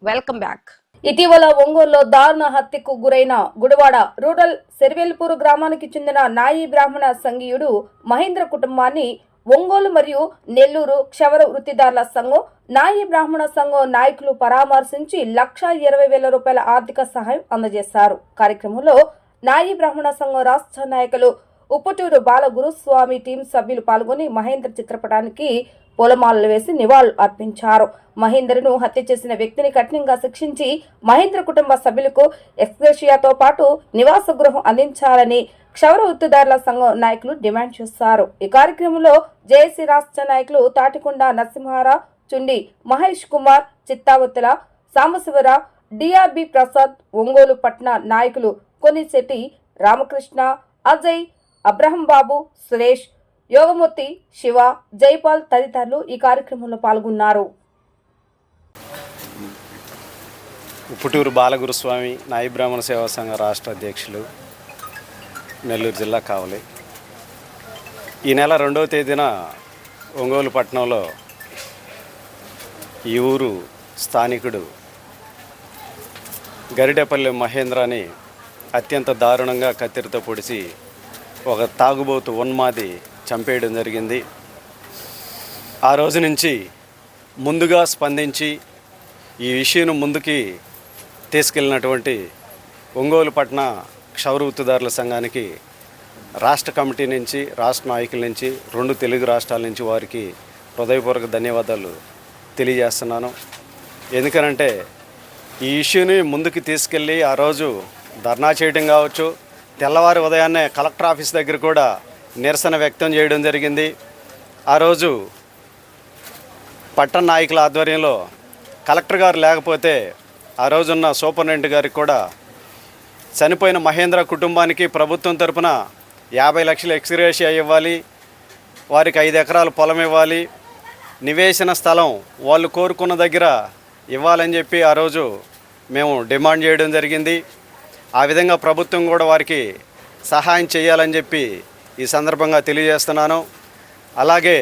Speaker 1: Welcome back. ఇటీవల ఒంగోలులో దారుణ హత్యకు గురైన గుడివాడ రూరల్ సెర్వేల్పూర్ గ్రామానికి చెందిన నాయి బ్రాహ్మణ సంఘీయుడు మహేంద్ర కుటుంబాన్ని ఒంగోలు మరియు నెల్లూరు క్షవర వృత్తిదారుల సంఘం, నాయి బ్రాహ్మణ సంఘం నాయకులు పరామర్శించి 1,20,000 రూపాయల ఆర్థిక సహాయం అందజేశారు. కార్యక్రమంలో నాయి బ్రాహ్మణ సంఘం రాష్ట్ర నాయకులు ఉప్పుటూరు బాలగురుస్వామి టీం సభ్యులు పాల్గొని మహేంద్ర చిత్రపటానికి పూలమాలలు వేసి నివాళులు అర్పించారు. మహేంద్రను హత్య చేసిన వ్యక్తిని కఠినంగా శిక్షించి మహేంద్ర కుటుంబ సభ్యులకు ఎక్స్గ్రేషియాతో పాటు నివాస గృహం అందించాలని క్షవర వృత్తిదారుల సంఘం నాయకులు డిమాండ్ చేశారు. ఈ కార్యక్రమంలో జేఏసీ రాష్ట్ర నాయకులు తాటికొండ నరసింహారావు, చుండి మహేష్ కుమార్, చిత్తావత్తుల సాంబశివర, డిఆర్బి ప్రసాద్, ఒంగోలు పట్టణ నాయకులు కొనిశెట్టి రామకృష్ణ, అజయ్, అబ్రహం బాబు, సురేష్, యోగమూర్తి, శివ, జైపాల్ తదితరులు ఈ కార్యక్రమంలో పాల్గొన్నారు.
Speaker 14: ఉప్పుటూరు బాలగురుస్వామి నాయి బ్రాహ్మణ సేవా సంఘ రాష్ట్ర అధ్యక్షులు, నెల్లూరు జిల్లా కావలి. ఈ నెల 2వ తేదీన ఒంగోలు పట్టణంలో ఈ ఊరు స్థానికుడు గరిడేపల్లి మహేంద్రని అత్యంత దారుణంగా కత్తిరితో పొడిచి ఒక తాగుబోతు ఉన్మాది చంపేయడం జరిగింది. ఆ రోజు నుంచి ముందుగా స్పందించి ఈ విషయం ముందుకి తీసుకెళ్ళినటువంటి ఒంగోలు పట్టణ క్షౌర వృత్తిదారుల సంఘానికి రాష్ట్ర కమిటీ నుంచి, రాష్ట్ర నాయకుల నుంచి, 2 తెలుగు రాష్ట్రాల నుంచి వారికి హృదయపూర్వక ధన్యవాదాలు తెలియజేస్తున్నాను. ఎందుకనంటే ఈ ఇష్యూని ముందుకు తీసుకెళ్ళి ఆ రోజు ధర్నా చేయడం కావచ్చు, తెల్లవారి ఉదయాన్నే కలెక్టర్ ఆఫీస్ దగ్గర కూడా నిరసన వ్యక్తం చేయడం జరిగింది. ఆ రోజు పట్టణ నాయకుల ఆధ్వర్యంలో కలెక్టర్ గారు లేకపోతే ఆ రోజున్న సూపరింటెండెంట్ గారికి కూడా చనిపోయిన మహేంద్ర కుటుంబానికి ప్రభుత్వం తరపున 50 లక్షలు ఎక్స్గ్రేషియా ఇవ్వాలి, వారికి 5 ఎకరాల పొలం ఇవ్వాలి, నివేశన స్థలం వాళ్ళు కోరుకున్న దగ్గర ఇవ్వాలని చెప్పి ఆ రోజు మేము డిమాండ్ చేయడం జరిగింది. ఆ విధంగా ప్రభుత్వం కూడా వారికి సహాయం చేయాలని చెప్పి ఈ సందర్భంగా తెలియజేస్తున్నాను. అలాగే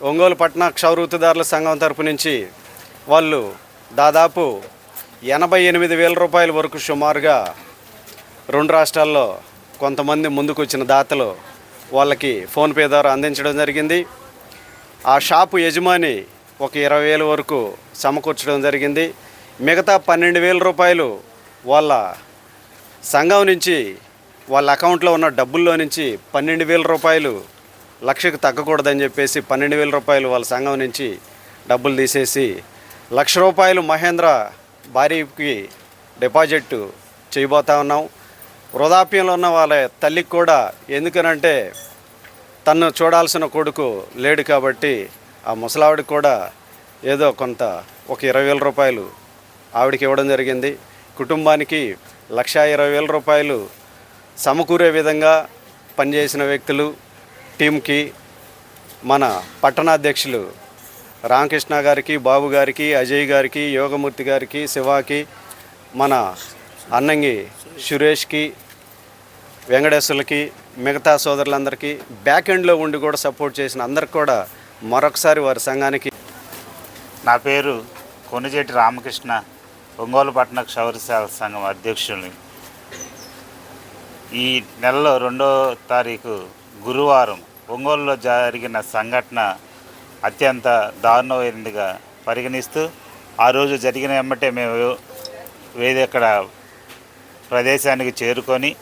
Speaker 14: ఒంగోలు పట్టణ క్షౌర వృత్తిదారుల సంఘం తరపు నుంచి వాళ్ళు దాదాపు 88,000 రూపాయల వరకు సుమారుగా 2 రాష్ట్రాల్లో కొంతమంది ముందుకు వచ్చిన దాతలు వాళ్ళకి ఫోన్పే ద్వారా అందించడం జరిగింది. ఆ షాపు యజమాని ఒక 20,000 వరకు సమకూర్చడం జరిగింది. మిగతా 12,000 రూపాయలు వాళ్ళ సంఘం నుంచి, వాళ్ళ అకౌంట్లో ఉన్న డబ్బుల్లో నుంచి 12,000 రూపాయలు లక్షకు తగ్గకూడదని చెప్పేసి 12,000 రూపాయలు వాళ్ళ సంఘం నుంచి డబ్బులు తీసేసి 1,00,000 రూపాయలు మహేంద్ర భార్యకి డిపాజిట్ చేయబోతా ఉన్నాం. వృద్ధాప్యంలో ఉన్న వాళ్ళ తల్లికి కూడా, ఎందుకనంటే తను చూడాల్సిన కొడుకు లేడు కాబట్టి ఆ ముసలావిడికి కూడా ఏదో కొంత ఒక 20,000 రూపాయలు ఆవిడకి ఇవ్వడం జరిగింది. కుటుంబానికి 1,20,000 రూపాయలు సమకూరే విధంగా పనిచేసిన వ్యక్తులు టీంకి మన పట్టణాధ్యక్షులు రామకృష్ణ గారికి, బాబు గారికి, అజయ్ గారికి, యోగమూర్తి గారికి, శివాకి, మన అన్నంగి సురేష్కి, వెంకటేశ్వర్లకి, మిగతా సోదరులందరికీ, బ్యాక్ ఎండ్లో ఉండి కూడా సపోర్ట్ చేసిన అందరికి కూడా మరొకసారి వారి సంఘానికి.
Speaker 15: నా పేరు కొనిజేటి రామకృష్ణ, ఒంగోలు పట్టణ క్షౌర సేవా సంఘం అధ్యక్షుడిని. ఈ నెలలో 2వ తారీఖు గురువారం ఒంగోలులో జరిగిన సంఘటన అత్యంత దారుణమైనదిగా పరిగణిస్తూ ఆ రోజు జరిగిన వెంబటే మేము అక్కడ ప్రదేశానికి చేరుకొని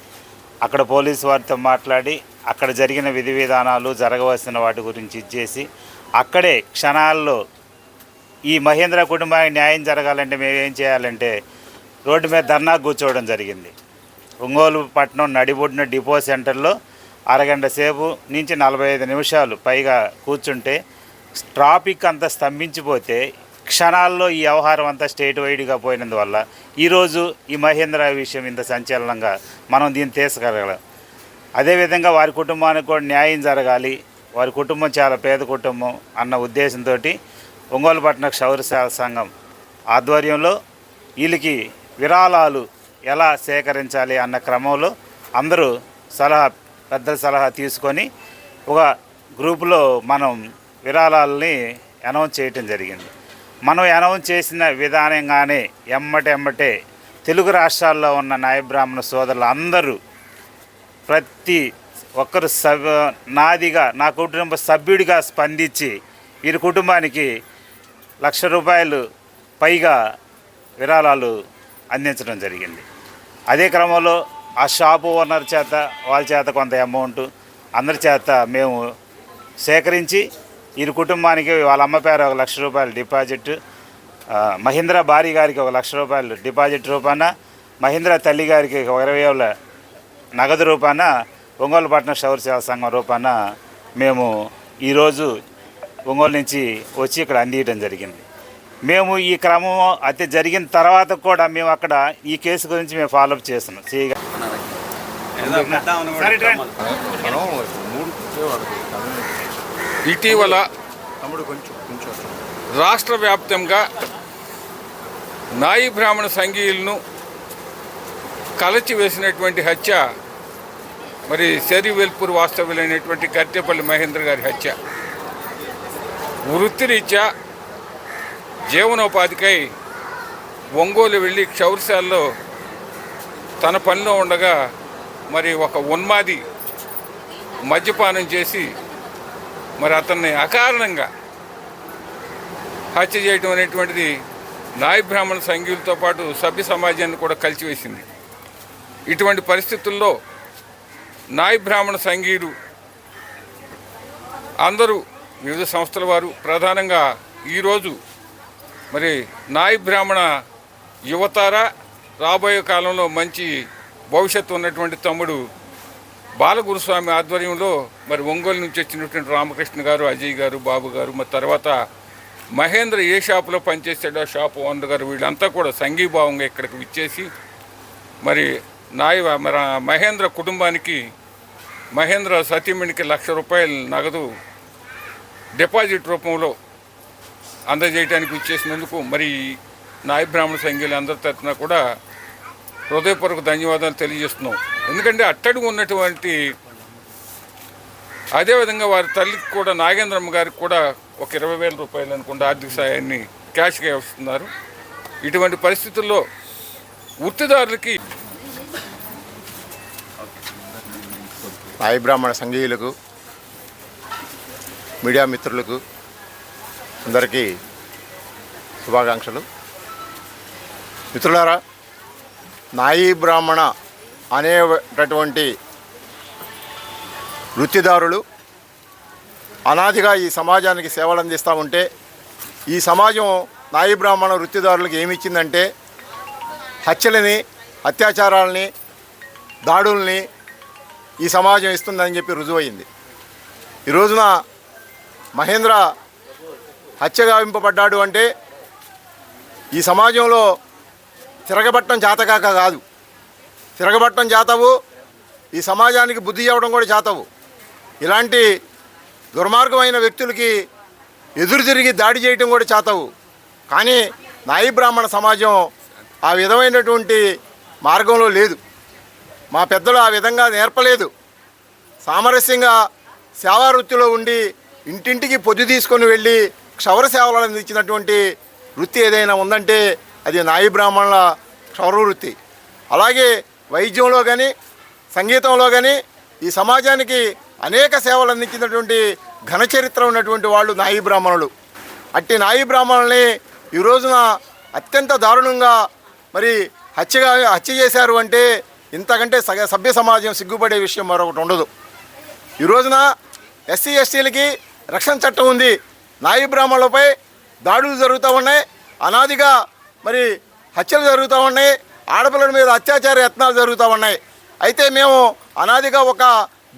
Speaker 15: అక్కడ పోలీసు వారితో మాట్లాడి అక్కడ జరిగిన విధి విధానాలు, జరగవలసిన వాటి గురించి ఇచ్చేసి అక్కడే క్షణాల్లో ఈ మహేంద్ర కుటుంబానికి న్యాయం జరగాలంటే మేము ఏం చేయాలంటే రోడ్డు మీద ధర్నా కూర్చోవడం జరిగింది. ఒంగోలు పట్టణం నడిబొడ్డున డిపో సెంటర్లో అరగంట సేపు నుంచి 45 నిమిషాలు పైగా కూర్చుంటే ట్రాఫిక్ అంతా స్తంభించిపోతే క్షణాల్లో ఈ వ్యవహారం అంతా స్టేట్ వైడ్గా పోయినందువల్ల ఈరోజు ఈ మహేంద్ర విషయం ఇంత సంచలనంగా మనం దీన్ని తీసుకెళ్ళగలం. అదేవిధంగా వారి కుటుంబానికి కూడా న్యాయం జరగాలి, వారి కుటుంబం చాలా పేద కుటుంబం అన్న ఉద్దేశంతో ఒంగోలు పట్టణ క్షౌర సేవా సంఘం ఆధ్వర్యంలో వీళ్ళకి విరాళాలు ఎలా సేకరించాలి అన్న క్రమంలో అందరూ పెద్దల సలహా తీసుకొని ఒక గ్రూపులో మనం విరాళాలని అనౌన్స్ చేయటం జరిగింది. మనం అనౌన్స్ చేసిన విధానంగానే ఎమ్మటే తెలుగు రాష్ట్రాల్లో ఉన్న నాయ బ్రాహ్మణ సోదరులు అందరూ ప్రతి ఒక్కరు నాదిగా, నా కుటుంబ సభ్యుడిగా స్పందించి వీరి కుటుంబానికి 1,00,000 రూపాయలు పైగా విరాళాలు అందించడం జరిగింది. అదే క్రమంలో ఆ షాపు ఓనర్ చేత, వాళ్ళ చేత కొంత అమౌంట్ అందరి చేత మేము సేకరించి వీరి కుటుంబానికి వాళ్ళ అమ్మ పేరు 1,00,000 రూపాయలు డిపాజిట్, మహేంద్ర భార్య గారికి 1,00,000 రూపాయలు డిపాజిట్ రూపాన, మహేంద్ర తల్లి గారికి 20,000 నగదు రూపాన, ఒంగోలు పట్టణ క్షౌర సేవా సంఘం రూపాన మేము ఈరోజు ఒంగోలు నుంచి వచ్చి ఇక్కడ అందించడం జరిగింది. మేము ఈ క్రమం జరిగిన తర్వాత కూడా మేము అక్కడ ఈ కేసు గురించి మేము ఫాలోఅప్ చేస్తున్నాం.
Speaker 16: ఇటీవల రాష్ట్ర వ్యాప్తంగా నాయి బ్రాహ్మణ సంఘీయులను కలచివేసినటువంటి హత్య మరి శరీవెల్పూర్ వాస్తవ్యులైనటువంటి కర్తేపల్లి మహేంద్ర గారి హత్య. వృత్తిరీత్యా జీవనోపాధికై ఒంగోలు వెళ్ళి క్షౌరశాలలో తన పనిలో ఉండగా మరి ఒక ఉన్మాది మద్యపానం చేసి మరి అతన్ని అకారణంగా హత్య చేయడం అనేటువంటిది నాయి బ్రాహ్మణ సంఘీయులతో పాటు సభ్య సమాజాన్ని కూడా కలిసివేసింది. ఇటువంటి పరిస్థితుల్లో నాయి బ్రాహ్మణ సంఘీయులు అందరూ వివిధ సంస్థల వారు ప్రధానంగా ఈరోజు మరి నాయి బ్రాహ్మణ యువతార రాబోయే కాలంలో మంచి భవిష్యత్తు ఉన్నటువంటి తమ్ముడు బాలగురుస్వామి ఆధ్వర్యంలో మరి ఒంగోలు నుంచి వచ్చినటువంటి రామకృష్ణ గారు, అజయ్ గారు, బాబు గారు, మరి తర్వాత మహేంద్ర ఏ షాపులో పనిచేసాడో షాపు ఓనర్ గారు, వీళ్ళంతా కూడా సంఘీభావంగా ఇక్కడికి విచ్చేసి మరి మహేంద్ర కుటుంబానికి మహేంద్ర సతీమణికి ₹1,00,000 నగదు డిపాజిట్ రూపంలో అందజేయడానికి ఇచ్చేసినందుకు మరి నాయి బ్రాహ్మణ సంఘీయులు అందరి తరఫున కూడా హృదయపూర్వక ధన్యవాదాలు తెలియజేస్తున్నాం. ఎందుకంటే అట్టడుగు ఉన్నటువంటి అదేవిధంగా వారి తల్లికి కూడా నాగేంద్రమ్మ గారికి కూడా ఒక ₹20,000 అనుకుంటే ఆర్థిక సాయాన్ని క్యాష్గా ఇస్తున్నారు. ఇటువంటి పరిస్థితుల్లో వృత్తిదారులకి
Speaker 17: నాయి బ్రాహ్మణ సంఘీయులకు, మీడియా మిత్రులకు అందరికీ శుభాకాంక్షలు. మిత్రులారా, నాయి బ్రాహ్మణ అనేటటువంటి వృత్తిదారులు అనాదిగా ఈ సమాజానికి సేవలు అందిస్తూ ఉంటే ఈ సమాజం నాయి బ్రాహ్మణ వృత్తిదారులకు ఏమిచ్చిందంటే హత్యలని, అత్యాచారాలని, దాడుల్ని ఈ సమాజం ఇస్తుందని చెప్పి రుజువైంది. ఈ రోజున మహేంద్ర హత్య గావింపబడ్డాడు అంటే ఈ సమాజంలో తిరగబట్టం చేతకాక కాదు, తిరగబట్టం చేతవు, ఈ సమాజానికి బుద్ధి చెప్పడం కూడా చేతవు. ఇలాంటి దుర్మార్గమైన వ్యక్తులకి ఎదురు తిరిగి దాడి చేయటం కూడా చేతవు. కానీ నాయి బ్రాహ్మణ సమాజం ఆ విధమైనటువంటి మార్గంలో లేదు. మా పెద్దలు ఆ విధంగా నేర్పలేదు. సామరస్యంగా సేవా వృత్తిలో ఉండి ఇంటింటికి పొద్దు తీసుకొని వెళ్ళి క్షౌర సేవలు అందించినటువంటి వృత్తి ఏదైనా ఉందంటే అది నాయి బ్రాహ్మణుల క్షౌర వృత్తి. అలాగే వైద్యంలో కానీ, సంగీతంలో కానీ ఈ సమాజానికి అనేక సేవలు అందించినటువంటి ఘన చరిత్ర ఉన్నటువంటి వాళ్ళు నాయి బ్రాహ్మణులు. అట్టి నాయి బ్రాహ్మణుల్ని ఈ రోజున అత్యంత దారుణంగా మరి హత్య చేశారు అంటే ఇంతకంటే సభ్య సమాజం సిగ్గుపడే విషయం మరొకటి ఉండదు. ఈ రోజున ఎస్సీ ఎస్టీలకి రక్షణ చట్టం ఉంది. నాయి బ్రాహ్మణులపై దాడులు జరుగుతూ ఉన్నాయి, అనాదిగా మరి హత్యలు జరుగుతూ ఉన్నాయి, ఆడపిల్లల మీద అత్యాచార యత్నాలు జరుగుతూ ఉన్నాయి. అయితే మేము అనాదిగా ఒక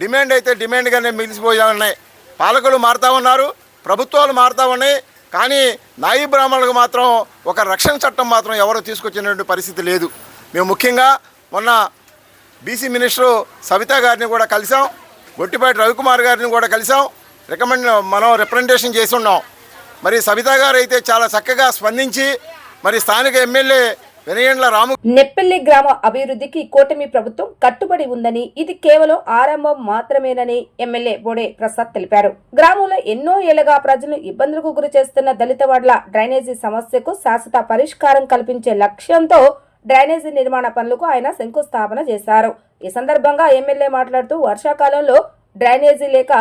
Speaker 17: డిమాండ్ అయితే డిమాండ్గానే మిగిలిపోయా ఉన్నాయి. పాలకులు మారుతూ ఉన్నారు, ప్రభుత్వాలు మారుతూ ఉన్నాయి, కానీ నాయి బ్రాహ్మణులకు మాత్రం ఒక రక్షణ చట్టం మాత్రం ఎవరో తీసుకొచ్చినటువంటి పరిస్థితి లేదు. మేము ముఖ్యంగా మొన్న బీసీ మినిస్టరు సవితా గారిని కూడా కలిసాం, గొట్టిపాటి రవికుమార్ గారిని కూడా కలిసాం, మనం రిప్రజెంటేషన్ చేసి ఉన్నాం. మరి సవితా గారు అయితే చాలా చక్కగా స్పందించి మరి స్థానిక ఎమ్మెల్యే వెనయండ్ల రాము
Speaker 1: నెప్పెల్లి గ్రామ అభివృద్ధికి కూటమి ప్రభుత్వం కట్టుబడి ఉందని, ఇది కేవలం ఆరంభం మాత్రమేనని ఎమ్మెల్యే బోడే ప్రసాద్ తెలిపారు. గ్రామంలో ఎన్నో ఏళ్లుగా ప్రజలను ఇబ్బందులకు గురి చేస్తున్న దళితవాడ్ల డ్రైనేజీ సమస్యకు శాశ్వత పరిష్కారం కల్పించే లక్ష్యంతో డ్రైనేజీ నిర్మాణ పనులకు ఆయన శంకుస్థాపన చేశారు. ఈ సందర్భంగా ఎమ్మెల్యే మాట్లాడుతూ వర్షాకాలంలో డ్రైనేజీ లేక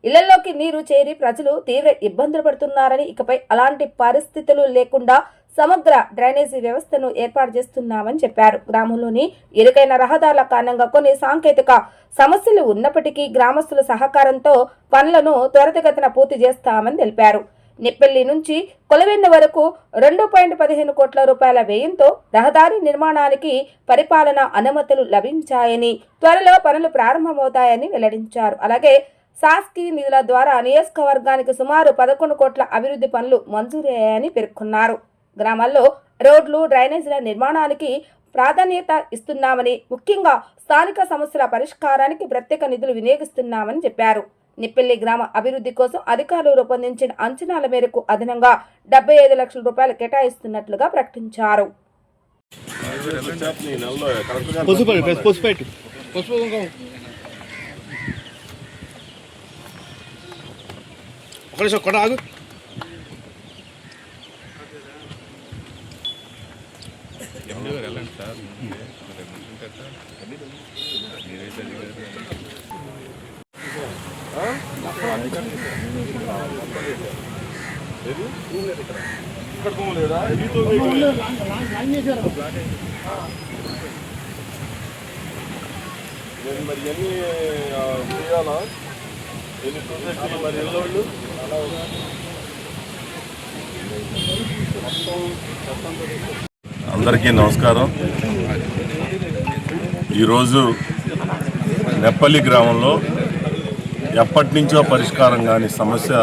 Speaker 1: ఇళ్లలోకి నీరు చేరి ప్రజలు తీవ్ర ఇబ్బందులు పడుతున్నారని, ఇకపై అలాంటి పరిస్థితులు లేకుండా సమగ్ర డ్రైనేజీ వ్యవస్థను ఏర్పాటు చేస్తున్నామని చెప్పారు. గ్రామంలోని ఇరుకైన రహదారుల కారణంగా కొన్ని సాంకేతిక సమస్యలు ఉన్నప్పటికీ గ్రామస్తుల సహకారంతో పనులను త్వరితగతిన పూర్తి చేస్తామని తెలిపారు. నెప్పెల్లి నుంచి కొలవెన్న వరకు 2.15 కోట్ల రూపాయల వ్యయంతో రహదారి నిర్మాణానికి పరిపాలన అనుమతులు లభించాయని, త్వరలో పనులు ప్రారంభమవుతాయని వెల్లడించారు. అలాగే శాస్కీ నిధుల ద్వారా నియోజకవర్గానికి సుమారు 11 కోట్ల అభివృద్ధి పనులు మంజూరయ్యాయని పేర్కొన్నారు. గ్రామాల్లో రోడ్లు, డ్రైనేజీల నిర్మాణానికి ప్రాధాన్యత ఇస్తున్నామని, ముఖ్యంగా స్థానిక సమస్యల పరిష్కారానికి ప్రత్యేక నిధులు వినియోగిస్తున్నామని చెప్పారు. నిప్పెల్లి గ్రామ అభివృద్ధి కోసం అధికారులు రూపొందించిన అంచనాల మేరకు అదనంగా 75 లక్షల రూపాయలు కేటాయిస్తున్నట్లుగా ప్రకటించారు.
Speaker 18: అందరికీ నమస్కారం. ఈరోజు నెప్పల్లి గ్రామంలో ఎప్పటి నుంచో పరిష్కారం కాని సమస్య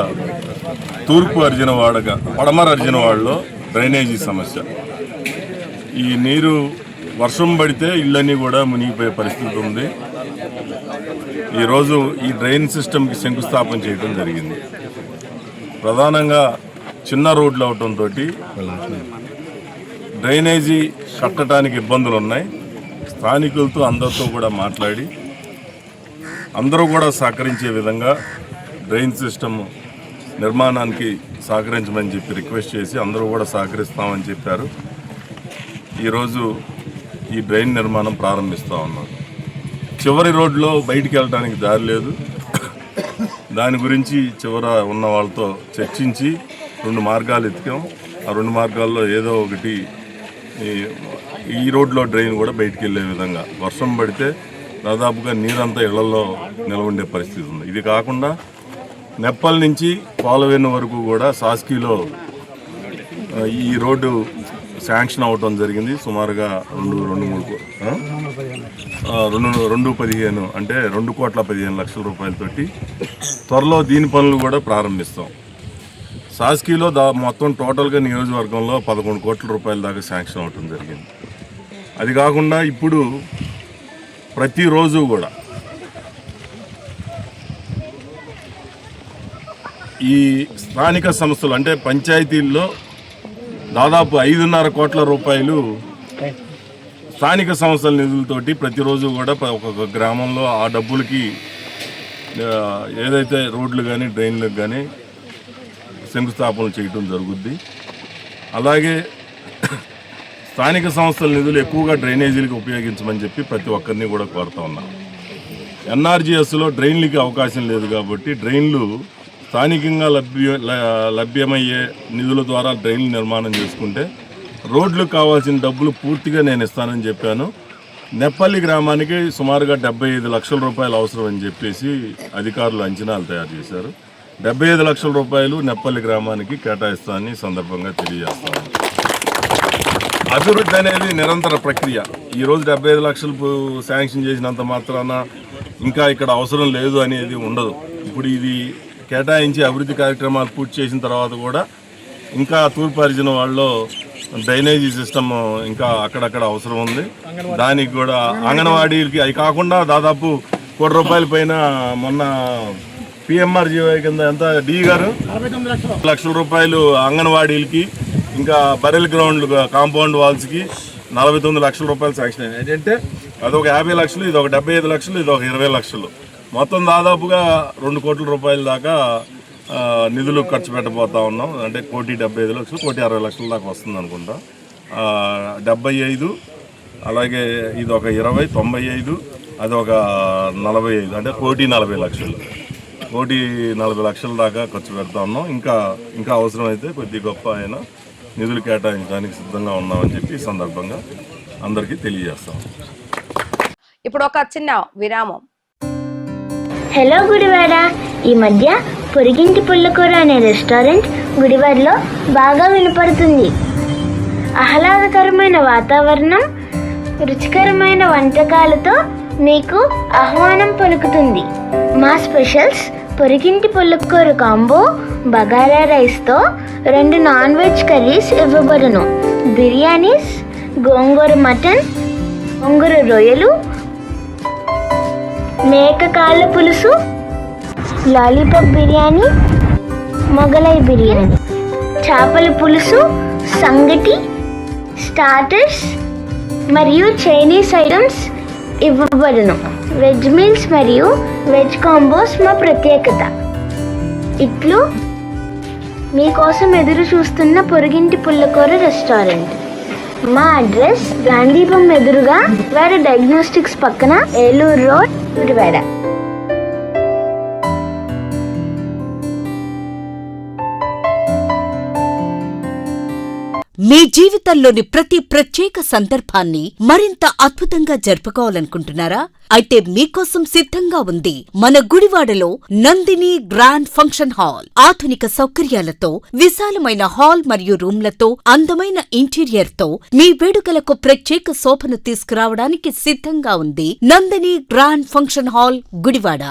Speaker 18: తూర్పు అర్జునవాడగా పడమర అర్జునవాడలో డ్రైనేజీ సమస్య. ఈ నీరు వర్షం పడితే ఇళ్ళన్నీ కూడా మునిగిపోయే పరిస్థితి ఉంది. ఈరోజు ఈ డ్రైన్ సిస్టమ్కి శంకుస్థాపన చేయడం జరిగింది. ప్రధానంగా చిన్న రోడ్లు అవడంతో డ్రైనేజీ కట్టడానికి ఇబ్బందులు ఉన్నాయి. స్థానికులతో అందరితో కూడా మాట్లాడి అందరూ కూడా సహకరించే విధంగా డ్రైన్ సిస్టమ్ నిర్మాణానికి సహకరించమని చెప్పి రిక్వెస్ట్ చేసి అందరూ కూడా సహకరిస్తామని చెప్పారు. ఈరోజు ఈ డ్రైన్ నిర్మాణం ప్రారంభిస్తూ ఉన్నాం. చివరి రోడ్లో బయటికి వెళ్ళడానికి దారి లేదు. దాని గురించి చివర ఉన్న వాళ్ళతో చర్చించి 2 మార్గాలు ఎత్తికాం. ఆ 2 మార్గాల్లో ఏదో ఒకటి ఈ రోడ్లో డ్రైన్ కూడా బయటికి వెళ్ళే విధంగా, వర్షం పడితే దాదాపుగా నీరంతా ఇళ్లలో నిలవండే పరిస్థితి ఉంది. ఇది కాకుండా నెప్పల్ నుంచి పాలవేను వరకు కూడా సాస్కీలో ఈ రోడ్డు శాంక్షన్ అవటం జరిగింది. సుమారుగా 215 అంటే 2,15 లక్షల రూపాయలతోటి త్వరలో దీని పనులు కూడా ప్రారంభిస్తాం. సాస్కీలో మొత్తం టోటల్గా నియోజకవర్గంలో 11 కోట్ల రూపాయల దాకా శాంక్షన్ అవటం జరిగింది. అది కాకుండా ఇప్పుడు ప్రతిరోజు కూడా ఈ స్థానిక సంస్థలు అంటే పంచాయతీల్లో దాదాపు 5.5 కోట్ల రూపాయలు స్థానిక సంస్థల నిధులతోటి ప్రతిరోజు కూడా ఒక్కొక్క గ్రామంలో ఆ డబ్బులకి ఏదైతే రోడ్లు కానీ డ్రైన్లకు కానీ శంకుస్థాపనలు చేయడం జరుగుద్ది. అలాగే స్థానిక సంస్థల నిధులు ఎక్కువగా డ్రైనేజీలకు ఉపయోగించమని చెప్పి ప్రతి ఒక్కరిని కూడా కోరుతా ఉన్నాం. ఎన్ఆర్జీఎస్లో డ్రైన్లకి అవకాశం లేదు కాబట్టి డ్రైన్లు స్థానికంగా లభ్యమయ్యే నిధుల ద్వారా డ్రైన్లు నిర్మాణం చేసుకుంటే రోడ్లకు కావాల్సిన డబ్బులు పూర్తిగా నేను ఇస్తానని చెప్పాను. నెప్పల్లి గ్రామానికి సుమారుగా 75 లక్షల రూపాయలు అవసరం అని చెప్పేసి అధికారులు అంచనాలు తయారు చేశారు. 75 లక్షల రూపాయలు నెప్పల్లి గ్రామానికి కేటాయిస్తానని సందర్భంగా తెలియజేస్తాను. అభివృద్ధి అనేది నిరంతర ప్రక్రియ. ఈరోజు 75 లక్షలు శాంక్షన్ చేసినంత మాత్రాన ఇంకా ఇక్కడ అవసరం లేదు అనేది ఉండదు. ఇప్పుడు ఇది కేటాయించి అభివృద్ధి కార్యక్రమాలు పూర్తి చేసిన తర్వాత కూడా ఇంకా తూర్పు అర్జున వాళ్ళలో డ్రైనేజీ సిస్టమ్ ఇంకా అక్కడక్కడ అవసరం ఉంది. దానికి కూడా అంగన్వాడీలకి అవి కాకుండా దాదాపు 1 కోటి రూపాయల పైన మొన్న పిఎంఆర్జీవై కింద ఎంత డి గారు 49 లక్షల రూపాయలు అంగన్వాడీలకి, ఇంకా బరెల్ గ్రౌండ్లు కాంపౌండ్ వాల్స్కి 49 లక్షల రూపాయలు శాంక్షన్ అయినాయి. ఏంటంటే అదొక 50 లక్షలు, ఇది ఒక 75 లక్షలు, ఇది ఒక 20 లక్షలు, మొత్తం దాదాపుగా 2 కోట్ల రూపాయల దాకా నిధులు ఖర్చు పెట్టబోతా ఉన్నాం. అంటే 1,75 లక్షలు, 1,60 దాకా వస్తుంది అనుకుంటా. 75, అలాగే ఇది ఒక 20, 95, అది ఒక 45, అంటే 1,40 లక్షలు, 1,40 లక్షల దాకా ఖర్చు పెడతా ఉన్నాం. ఇంకా అవసరమైతే కొద్ది గొప్ప అయినా నిధులు కేటాయించడానికి సిద్ధంగా ఉన్నామని చెప్పి ఈ సందర్భంగా అందరికీ తెలియజేస్తాం.
Speaker 1: ఇప్పుడు ఒక చిన్న విరామం.
Speaker 2: హలో గుడివాడ. ఈ మధ్య పొరిగింటి పుల్లకూర అనే రెస్టారెంట్ గుడివాడలో బాగా వినపడుతుంది. ఆహ్లాదకరమైన వాతావరణం, రుచికరమైన వంటకాలతో మీకు ఆహ్వానం పలుకుతుంది. మా స్పెషల్స్ పొరిగింటి పుల్లకూర కాంబో, బగారా రైస్తో 2 నాన్ వెజ్ కర్రీస్ ఇవ్వబడును. బిర్యానీస్, గోంగూర మటన్, ఒంగరు రొయ్యలు, మేక కాళ్ళ పులుసు, లాలీపాప్ బిర్యానీ, మొగలై బిర్యానీ, చేపల పులుసు, సంగటి, స్టార్టర్స్ మరియు చైనీస్ ఐటమ్స్ ఇవ్వబడును. వెజ్ మీల్స్ మరియు వెజ్ కాంబోస్ మా ప్రత్యేకత. ఇట్లు మీకోసం ఎదురు చూస్తున్న పొరుగింటి పుల్లకూర రెస్టారెంట్. మా అడ్రస్ గాంధీపం ఎదురుగా వేడ డయాగ్నోస్టిక్స్ పక్కన, ఏలూరు రోడ్, గుడివాడ.
Speaker 3: మీ జీవితంలోని ప్రతి ప్రత్యేక సందర్భాన్ని మరింత అద్భుతంగా జరుపుకోవాలనుకుంటున్నారా? అయితే మీకోసం సిద్ధంగా ఉంది మన గుడివాడలో నందిని గ్రాండ్ ఫంక్షన్ హాల్. ఆధునిక సౌకర్యాలతో, విశాలమైన హాల్ మరియు రూమ్లతో, అందమైన ఇంటీరియర్ తో మీ వేడుకలకు ప్రత్యేక శోభను తీసుకురావడానికి సిద్ధంగా ఉంది Nandini grand function hall, Gudivada.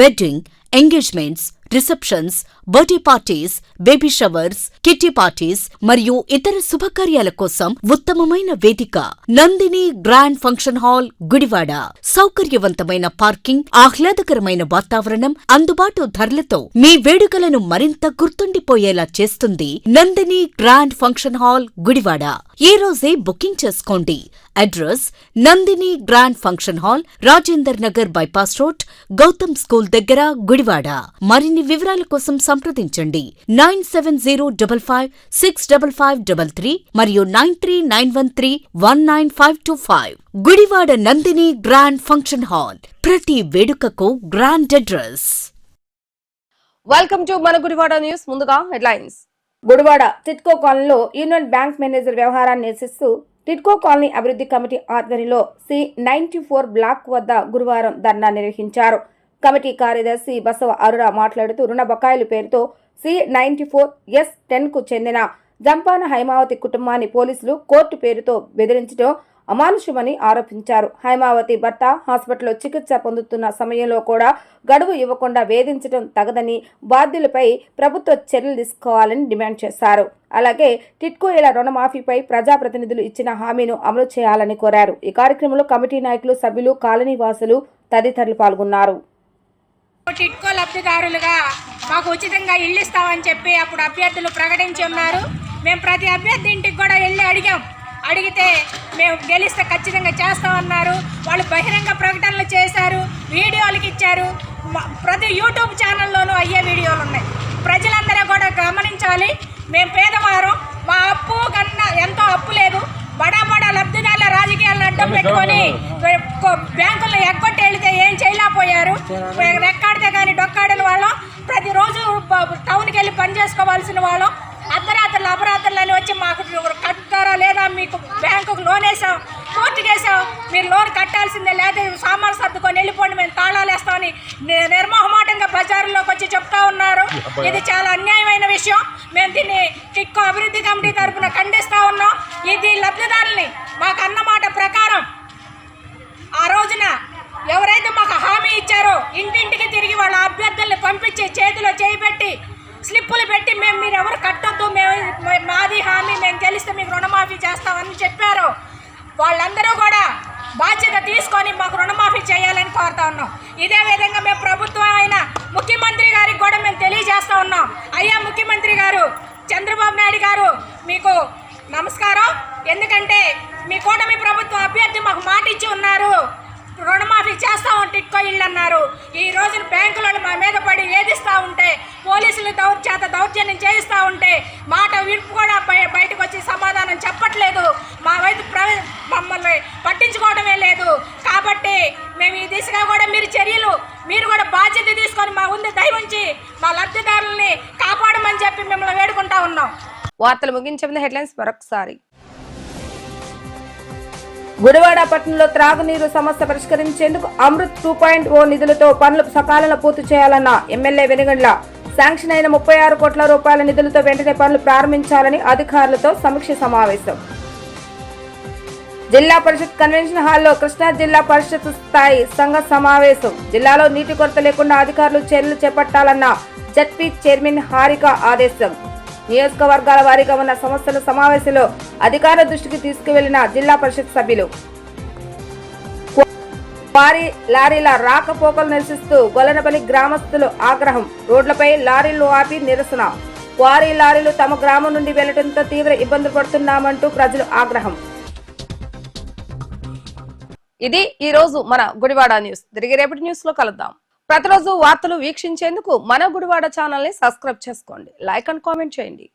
Speaker 3: Wedding, engagements, receptions, birthday parties, baby showers, kitty parties మరియు ఇతర శుభకార్యాల కోసం ఉత్తమమైన వేదిక Nandini grand function hall, Gudivada. సౌకర్యవంతమైన పార్కింగ్, ఆహ్లాదకరమైన వాతావరణం, అందుబాటు ధరలతో మీ వేడుకలను మరింత గుర్తుండిపోయేలా చేస్తుంది Nandini grand function hall, Gudivada. ఈ రోజే బుకింగ్ చేసుకోండి. Address Nandini grand function hall, Rajender Nagar bypass road, Gautam school దగ్గర, గుడివాడ. మరిన్ని వివరాల కోసం సంప్రదించండి 9705565533 మరియు 9391319525. Gudivada Nandini grand function hall, ప్రతి వేడుకకు గ్రాండ్ అడ్రస్.
Speaker 1: వెల్కమ్ టు మన గుడివాడ న్యూస్. ముందుగా హెడ్లైన్స్. గుడివాడ టిట్కో కాలనీలో యూనియన్ బ్యాంక్ మేనేజర్ వ్యవహారాన్ని నిరసిస్తూ టిట్కో కాలనీ అభివృద్ధి కమిటీ ఆధ్వర్యంలో C94 బ్లాక్ వద్ద గురువారం ధర్నా నిర్వహించారు. కమిటీ కార్యదర్శి బసవ అరుణ మాట్లాడుతూ రుణ బకాయిల పేరుతో C94S10 కు చెందిన జంపాన హైమావతి కుటుంబాన్ని పోలీసులు కోర్టు పేరుతో బెదిరించడం అమానుషమని ఆరోపించారు. హైమావతి భర్త హాస్పిటల్లో చికిత్స పొందుతున్న సమయంలో కూడా గడువు ఇవ్వకుండా వేధించడం తగదని, బాధ్యులపై ప్రభుత్వ చర్యలు తీసుకోవాలని డిమాండ్ చేశారు. అలాగే టిట్కోయిల రుణమాఫీపై ప్రజాప్రతినిధులు ఇచ్చిన హామీను అమలు చేయాలని కోరారు. ఈ కార్యక్రమంలో కమిటీ నాయకులు, సభ్యులు, కాలనీ వాసులు తదితరులు పాల్గొన్నారు.
Speaker 19: టిట్కో లబ్ధిదారులుగా మాకు ఉచితంగా ఇల్లు ఇస్తామని చెప్పి అప్పుడు అభ్యర్థులు ప్రకటించి ఉన్నారు. మేము ప్రతి అభ్యర్థి ఇంటికి కూడా వెళ్ళి అడిగితే మేము గెలిస్తే ఖచ్చితంగా చేస్తామన్నారు. వాళ్ళు బహిరంగ ప్రకటనలు చేశారు, వీడియోలకి ఇచ్చారు. ప్రతి యూట్యూబ్ ఛానల్లోనూ అయ్యే వీడియోలు ఉన్నాయి. ప్రజలందరూ కూడా గమనించాలి. మేము పేదవారం, మా అప్పు కన్నా ఎంతో అప్పు లేదు. బడా లబ్ధిదారుల రాజకీయాలను అడ్డం పెట్టుకొని బ్యాంకులను ఎగ్గొట్టి వెళితే ఏం చేయలేకపోయారు. రెక్కాడితే కానీ డొక్కాడని వాళ్ళం, ప్రతిరోజు టౌన్కి వెళ్ళి పని చేసుకోవాల్సిన వాళ్ళం. అర్ధరాత్రులు అపరాత్రులని వచ్చి మాకు కట్టారా లేదా, మీకు బ్యాంకుకు లోన్ వేసాం, కోర్టుకు వేసాం, మీరు లోన్ కట్టాల్సిందే, లేదా సామాన్లు సర్దుకొని వెళ్ళిపోండి, మేము తాళాలు వేస్తామని నిర్మోహమాటంగా బజారులోకి వచ్చి చెప్తా ఉన్నారు. ఇది చాలా అన్యాయమైన విషయం. మేము దీన్ని టిట్కో అభివృద్ధి కమిటీ తరఫున ఖండిస్తూ ఉన్నాం. ఇది లబ్ధిదారుల్ని మాకు అన్నమాట ప్రకారం ఆ రోజున ఎవరైతే మాకు హామీ ఇచ్చారో ఇంటింటికి తిరిగి వాళ్ళ అభ్యర్థుల్ని పంపించి చేతిలో చేయిపెట్టి స్లిప్పులు పెట్టి మీరు ఎవరు కట్టొద్దు, మాది హామీ, మేము గెలిస్తే మీకు రుణమాఫీ చేస్తామని చెప్పారు. వాళ్ళందరూ కూడా బాధ్యత తీసుకొని మాకు రుణమాఫీ చేయాలని కోరుతా ఉన్నాం. ఇదే విధంగా మేము ప్రభుత్వం అయిన ముఖ్యమంత్రి గారికి కూడా మేము తెలియజేస్తా ఉన్నాం. అయ్యా ముఖ్యమంత్రి గారు, చంద్రబాబు నాయుడు గారు, మీకు నమస్కారం. ఎందుకంటే మీ కూటమి ప్రభుత్వం అభ్యర్థి మాకు మాట ఇచ్చి ఉన్నారు, రుణమాఫీ చేస్తామని టిట్కో ఇళ్ళు అన్నారు. ఈ రోజున బ్యాంకులను మా మీద పడి వేధిస్తూ ఉంటే, పోలీసులు చేత దౌర్జన్యం చేయిస్తూ ఉంటే మాట విడుపు కూడా బయటకు వచ్చి సమాధానం చెప్పట్లేదు. మా వైపు మమ్మల్ని పట్టించుకోవడమే లేదు. కాబట్టి మేము ఈ దిశగా కూడా మీరు కూడా బాధ్యత తీసుకొని మా ముందు దయ ఉంచి మా లబ్ధిదారుల్ని కాపాడమని చెప్పి మిమ్మల్ని వేడుకుంటా ఉన్నాం.
Speaker 1: వార్తలు ముగించే ముందు హెడ్లైన్స్ మరొకసారి. గుడివాడ పట్టణంలో త్రాగునీరు సమస్య పరిష్కరించేందుకు అమృత్ 2.0 నిధులతో పనులు సకాలంలో పూర్తి చేయాలన్న ఎమ్మెల్యే వెనుగండ్ల. శాంక్షన్ అయిన 36 కోట్ల రూపాయల నిధులతో వెంటనే పనులు ప్రారంభించాలని అధికారులతో సమీక్ష సమావేశం. జిల్లా పరిషత్ కన్వెన్షన్ హాల్లో కృష్ణా జిల్లా పరిషత్ స్థాయి సంఘ సమావేశం. జిల్లాలో నీటి కొరత లేకుండా అధికారులు చర్యలు చేపట్టాలన్న జడ్పీ చైర్మన్ హారిక ఆదేశం. నియోజకవర్గాల వారీగా ఉన్న సమస్యల సమావేశంలో అధికారుల దృష్టికి తీసుకువెళ్లిన జిల్లా పరిషత్ సభ్యులు. భారీ లారీల రాకపోకలు నిరసిస్తూ గొల్లనపల్లి గ్రామస్తులు ఆగ్రహం. రోడ్లపై లారీలు ఆపి నిరసన. క్వారీ లారీలు తమ గ్రామం నుండి వెళ్లడంతో తీవ్ర ఇబ్బందులు పడుతున్నామంటూ ప్రజలు ఆగ్రహం. ఇది ఈ రోజు మన గుడివాడ న్యూస్. తిరిగి రేపటి న్యూస్ లో కలుద్దాం. ప్రతిరోజు వార్తలు వీక్షించేందుకు మన గుడివాడ ఛానల్ ని సబ్స్క్రైబ్ చేసుకోండి. లైక్ అండ్ కామెంట్ చేయండి.